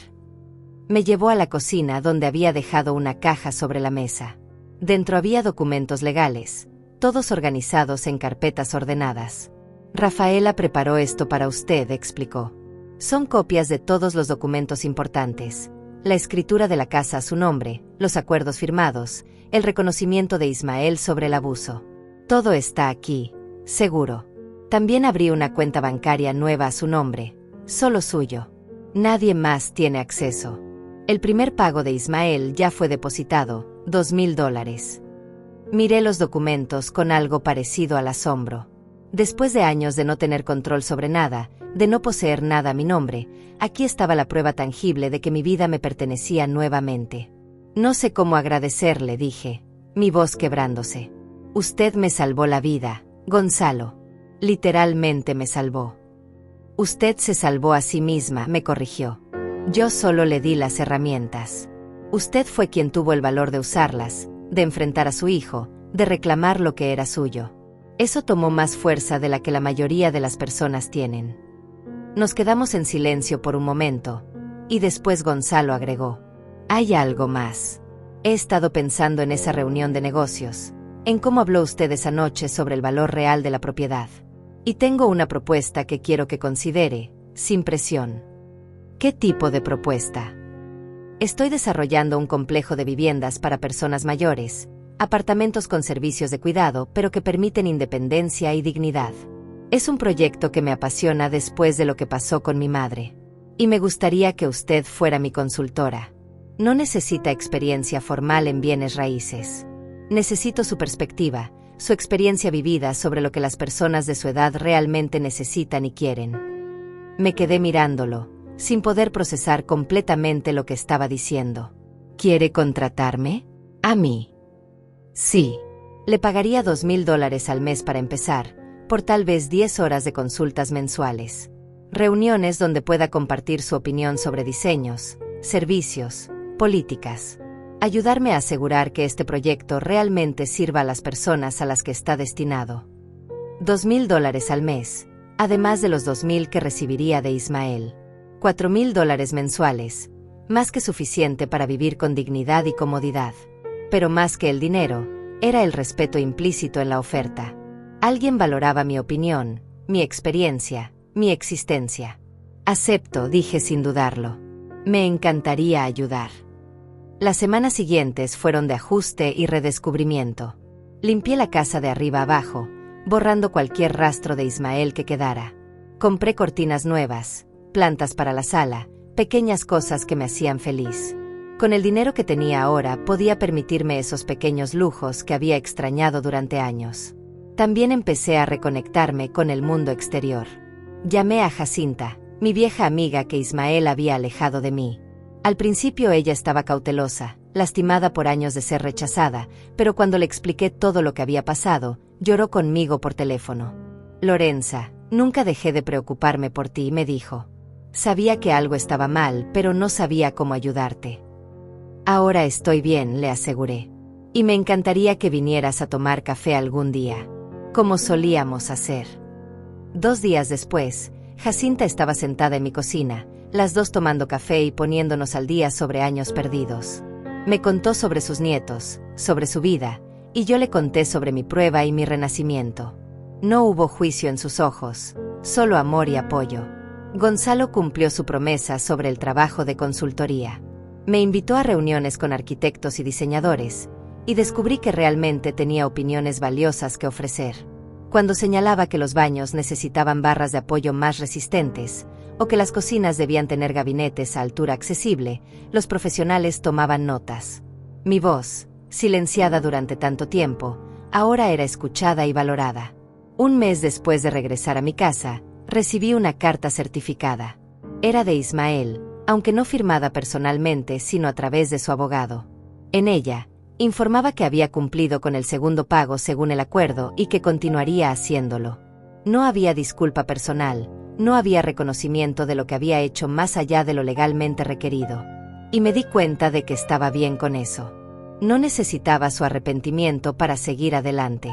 Me llevó a la cocina donde había dejado una caja sobre la mesa. Dentro había documentos legales, todos organizados en carpetas ordenadas. Rafaela preparó esto para usted, explicó. Son copias de todos los documentos importantes. La escritura de la casa a su nombre, los acuerdos firmados, el reconocimiento de Ismael sobre el abuso. Todo está aquí, seguro. También abrí una cuenta bancaria nueva a su nombre, solo suyo. Nadie más tiene acceso. El primer pago de Ismael ya fue depositado, $2,000. Miré los documentos con algo parecido al asombro. Después de años de no tener control sobre nada, de no poseer nada a mi nombre, aquí estaba la prueba tangible de que mi vida me pertenecía nuevamente. No sé cómo agradecerle, dije, mi voz quebrándose. Usted me salvó la vida, Gonzalo. Literalmente me salvó. Usted se salvó a sí misma, me corrigió. Yo solo le di las herramientas. Usted fue quien tuvo el valor de usarlas, de enfrentar a su hijo, de reclamar lo que era suyo. Eso tomó más fuerza de la que la mayoría de las personas tienen. Nos quedamos en silencio por un momento, y después Gonzalo agregó. Hay algo más. He estado pensando en esa reunión de negocios, en cómo habló usted esa noche sobre el valor real de la propiedad. Y tengo una propuesta que quiero que considere, sin presión. ¿Qué tipo de propuesta? Estoy desarrollando un complejo de viviendas para personas mayores, apartamentos con servicios de cuidado, pero que permiten independencia y dignidad. Es un proyecto que me apasiona después de lo que pasó con mi madre. Y me gustaría que usted fuera mi consultora. No necesita experiencia formal en bienes raíces. Necesito su perspectiva, su experiencia vivida sobre lo que las personas de su edad realmente necesitan y quieren. Me quedé mirándolo, sin poder procesar completamente lo que estaba diciendo. ¿Quiere contratarme? ¿A mí? Sí. Le pagaría $2,000 al mes para empezar, por tal vez 10 horas de consultas mensuales. Reuniones donde pueda compartir su opinión sobre diseños, servicios, políticas. Ayudarme a asegurar que este proyecto realmente sirva a las personas a las que está destinado. $2,000 al mes, además de los 2,000 que recibiría de Ismael. $4,000 mensuales, más que suficiente para vivir con dignidad y comodidad. Pero más que el dinero, era el respeto implícito en la oferta. Alguien valoraba mi opinión, mi experiencia, mi existencia. Acepto, dije sin dudarlo. Me encantaría ayudar. Las semanas siguientes fueron de ajuste y redescubrimiento. Limpié la casa de arriba abajo, borrando cualquier rastro de Ismael que quedara. Compré cortinas nuevas, plantas para la sala, pequeñas cosas que me hacían feliz. Con el dinero que tenía ahora podía permitirme esos pequeños lujos que había extrañado durante años. También empecé a reconectarme con el mundo exterior. Llamé a Jacinta, mi vieja amiga que Ismael había alejado de mí. Al principio ella estaba cautelosa, lastimada por años de ser rechazada, pero cuando le expliqué todo lo que había pasado, lloró conmigo por teléfono. Lorenza, nunca dejé de preocuparme por ti, me dijo. Sabía que algo estaba mal, pero no sabía cómo ayudarte. Ahora estoy bien, le aseguré. Y me encantaría que vinieras a tomar café algún día, como solíamos hacer. 2 días después, Jacinta estaba sentada en mi cocina, las dos tomando café y poniéndonos al día sobre años perdidos. Me contó sobre sus nietos, sobre su vida, y yo le conté sobre mi prueba y mi renacimiento. No hubo juicio en sus ojos, solo amor y apoyo. Gonzalo cumplió su promesa sobre el trabajo de consultoría. Me invitó a reuniones con arquitectos y diseñadores, y descubrí que realmente tenía opiniones valiosas que ofrecer. Cuando señalaba que los baños necesitaban barras de apoyo más resistentes, o que las cocinas debían tener gabinetes a altura accesible, los profesionales tomaban notas. Mi voz, silenciada durante tanto tiempo, ahora era escuchada y valorada. 1 mes después de regresar a mi casa, recibí una carta certificada. Era de Ismael, aunque no firmada personalmente sino a través de su abogado. En ella, informaba que había cumplido con el segundo pago según el acuerdo y que continuaría haciéndolo. No había disculpa personal, no había reconocimiento de lo que había hecho más allá de lo legalmente requerido. Y me di cuenta de que estaba bien con eso. No necesitaba su arrepentimiento para seguir adelante.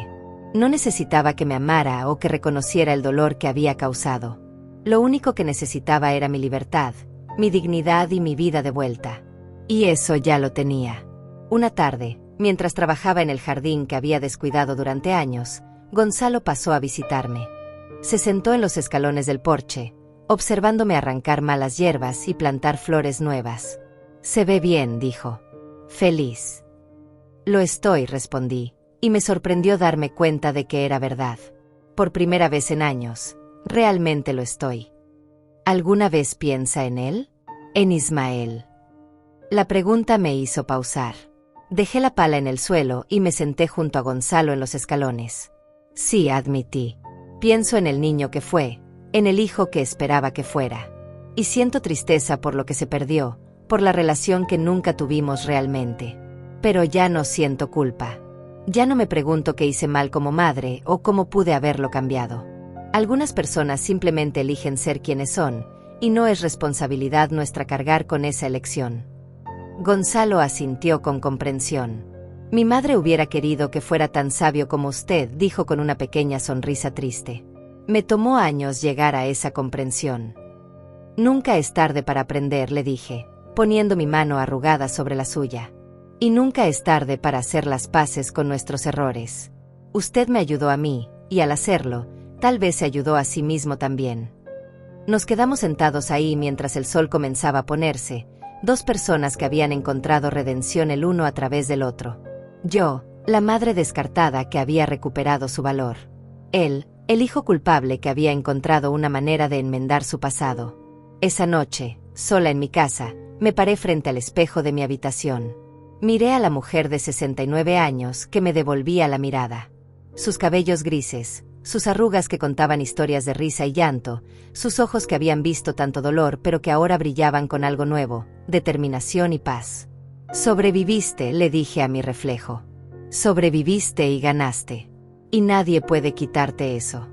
No necesitaba que me amara o que reconociera el dolor que había causado. Lo único que necesitaba era mi libertad, mi dignidad y mi vida de vuelta. Y eso ya lo tenía. Una tarde, mientras trabajaba en el jardín que había descuidado durante años, Gonzalo pasó a visitarme. Se sentó en los escalones del porche, observándome arrancar malas hierbas y plantar flores nuevas. «Se ve bien», dijo. «Feliz». «Lo estoy», respondí, y me sorprendió darme cuenta de que era verdad. Por primera vez en años, realmente lo estoy. ¿Alguna vez piensa en él? En Ismael. La pregunta me hizo pausar. Dejé la pala en el suelo y me senté junto a Gonzalo en los escalones. Sí, admití. Pienso en el niño que fue, en el hijo que esperaba que fuera. Y siento tristeza por lo que se perdió, por la relación que nunca tuvimos realmente. Pero ya no siento culpa. Ya no me pregunto qué hice mal como madre o cómo pude haberlo cambiado. Algunas personas simplemente eligen ser quienes son, y no es responsabilidad nuestra cargar con esa elección. Gonzalo asintió con comprensión. Mi madre hubiera querido que fuera tan sabio como usted, dijo con una pequeña sonrisa triste. Me tomó años llegar a esa comprensión. Nunca es tarde para aprender, le dije, poniendo mi mano arrugada sobre la suya. Y nunca es tarde para hacer las paces con nuestros errores. Usted me ayudó a mí, y al hacerlo, tal vez se ayudó a sí mismo también. Nos quedamos sentados ahí mientras el sol comenzaba a ponerse, 2 personas que habían encontrado redención el uno a través del otro. Yo, la madre descartada que había recuperado su valor. Él, el hijo culpable que había encontrado una manera de enmendar su pasado. Esa noche, sola en mi casa, me paré frente al espejo de mi habitación. Miré a la mujer de 69 años que me devolvía la mirada. Sus cabellos grises, sus arrugas que contaban historias de risa y llanto, sus ojos que habían visto tanto dolor pero que ahora brillaban con algo nuevo, determinación y paz. Sobreviviste, le dije a mi reflejo. Sobreviviste y ganaste. Y nadie puede quitarte eso.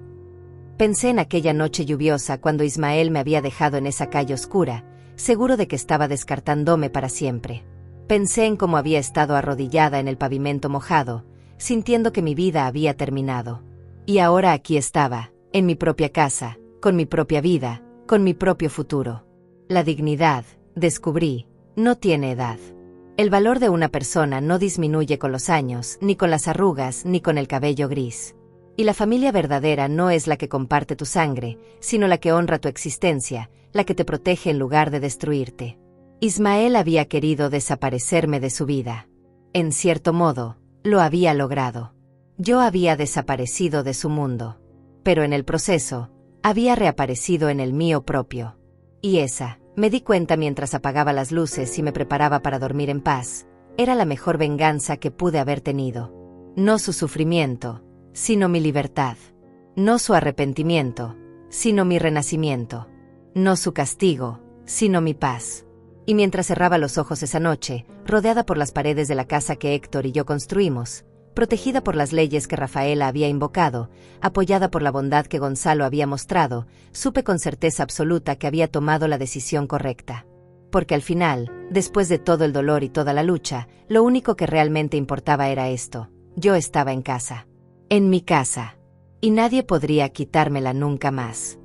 Pensé en aquella noche lluviosa cuando Ismael me había dejado en esa calle oscura, seguro de que estaba descartándome para siempre. Pensé en cómo había estado arrodillada en el pavimento mojado, sintiendo que mi vida había terminado. Y ahora aquí estaba, en mi propia casa, con mi propia vida, con mi propio futuro. La dignidad, descubrí, no tiene edad. El valor de una persona no disminuye con los años, ni con las arrugas, ni con el cabello gris. Y la familia verdadera no es la que comparte tu sangre, sino la que honra tu existencia, la que te protege en lugar de destruirte. Ismael había querido desaparecerme de su vida. En cierto modo, lo había logrado. Yo había desaparecido de su mundo. Pero en el proceso, había reaparecido en el mío propio. Y esa, me di cuenta mientras apagaba las luces y me preparaba para dormir en paz, era la mejor venganza que pude haber tenido. No su sufrimiento, sino mi libertad. No su arrepentimiento, sino mi renacimiento. No su castigo, sino mi paz. Y mientras cerraba los ojos esa noche, rodeada por las paredes de la casa que Héctor y yo construimos, protegida por las leyes que Rafaela había invocado, apoyada por la bondad que Gonzalo había mostrado, supe con certeza absoluta que había tomado la decisión correcta. Porque al final, después de todo el dolor y toda la lucha, lo único que realmente importaba era esto: yo estaba en casa. En mi casa. Y nadie podría quitármela nunca más.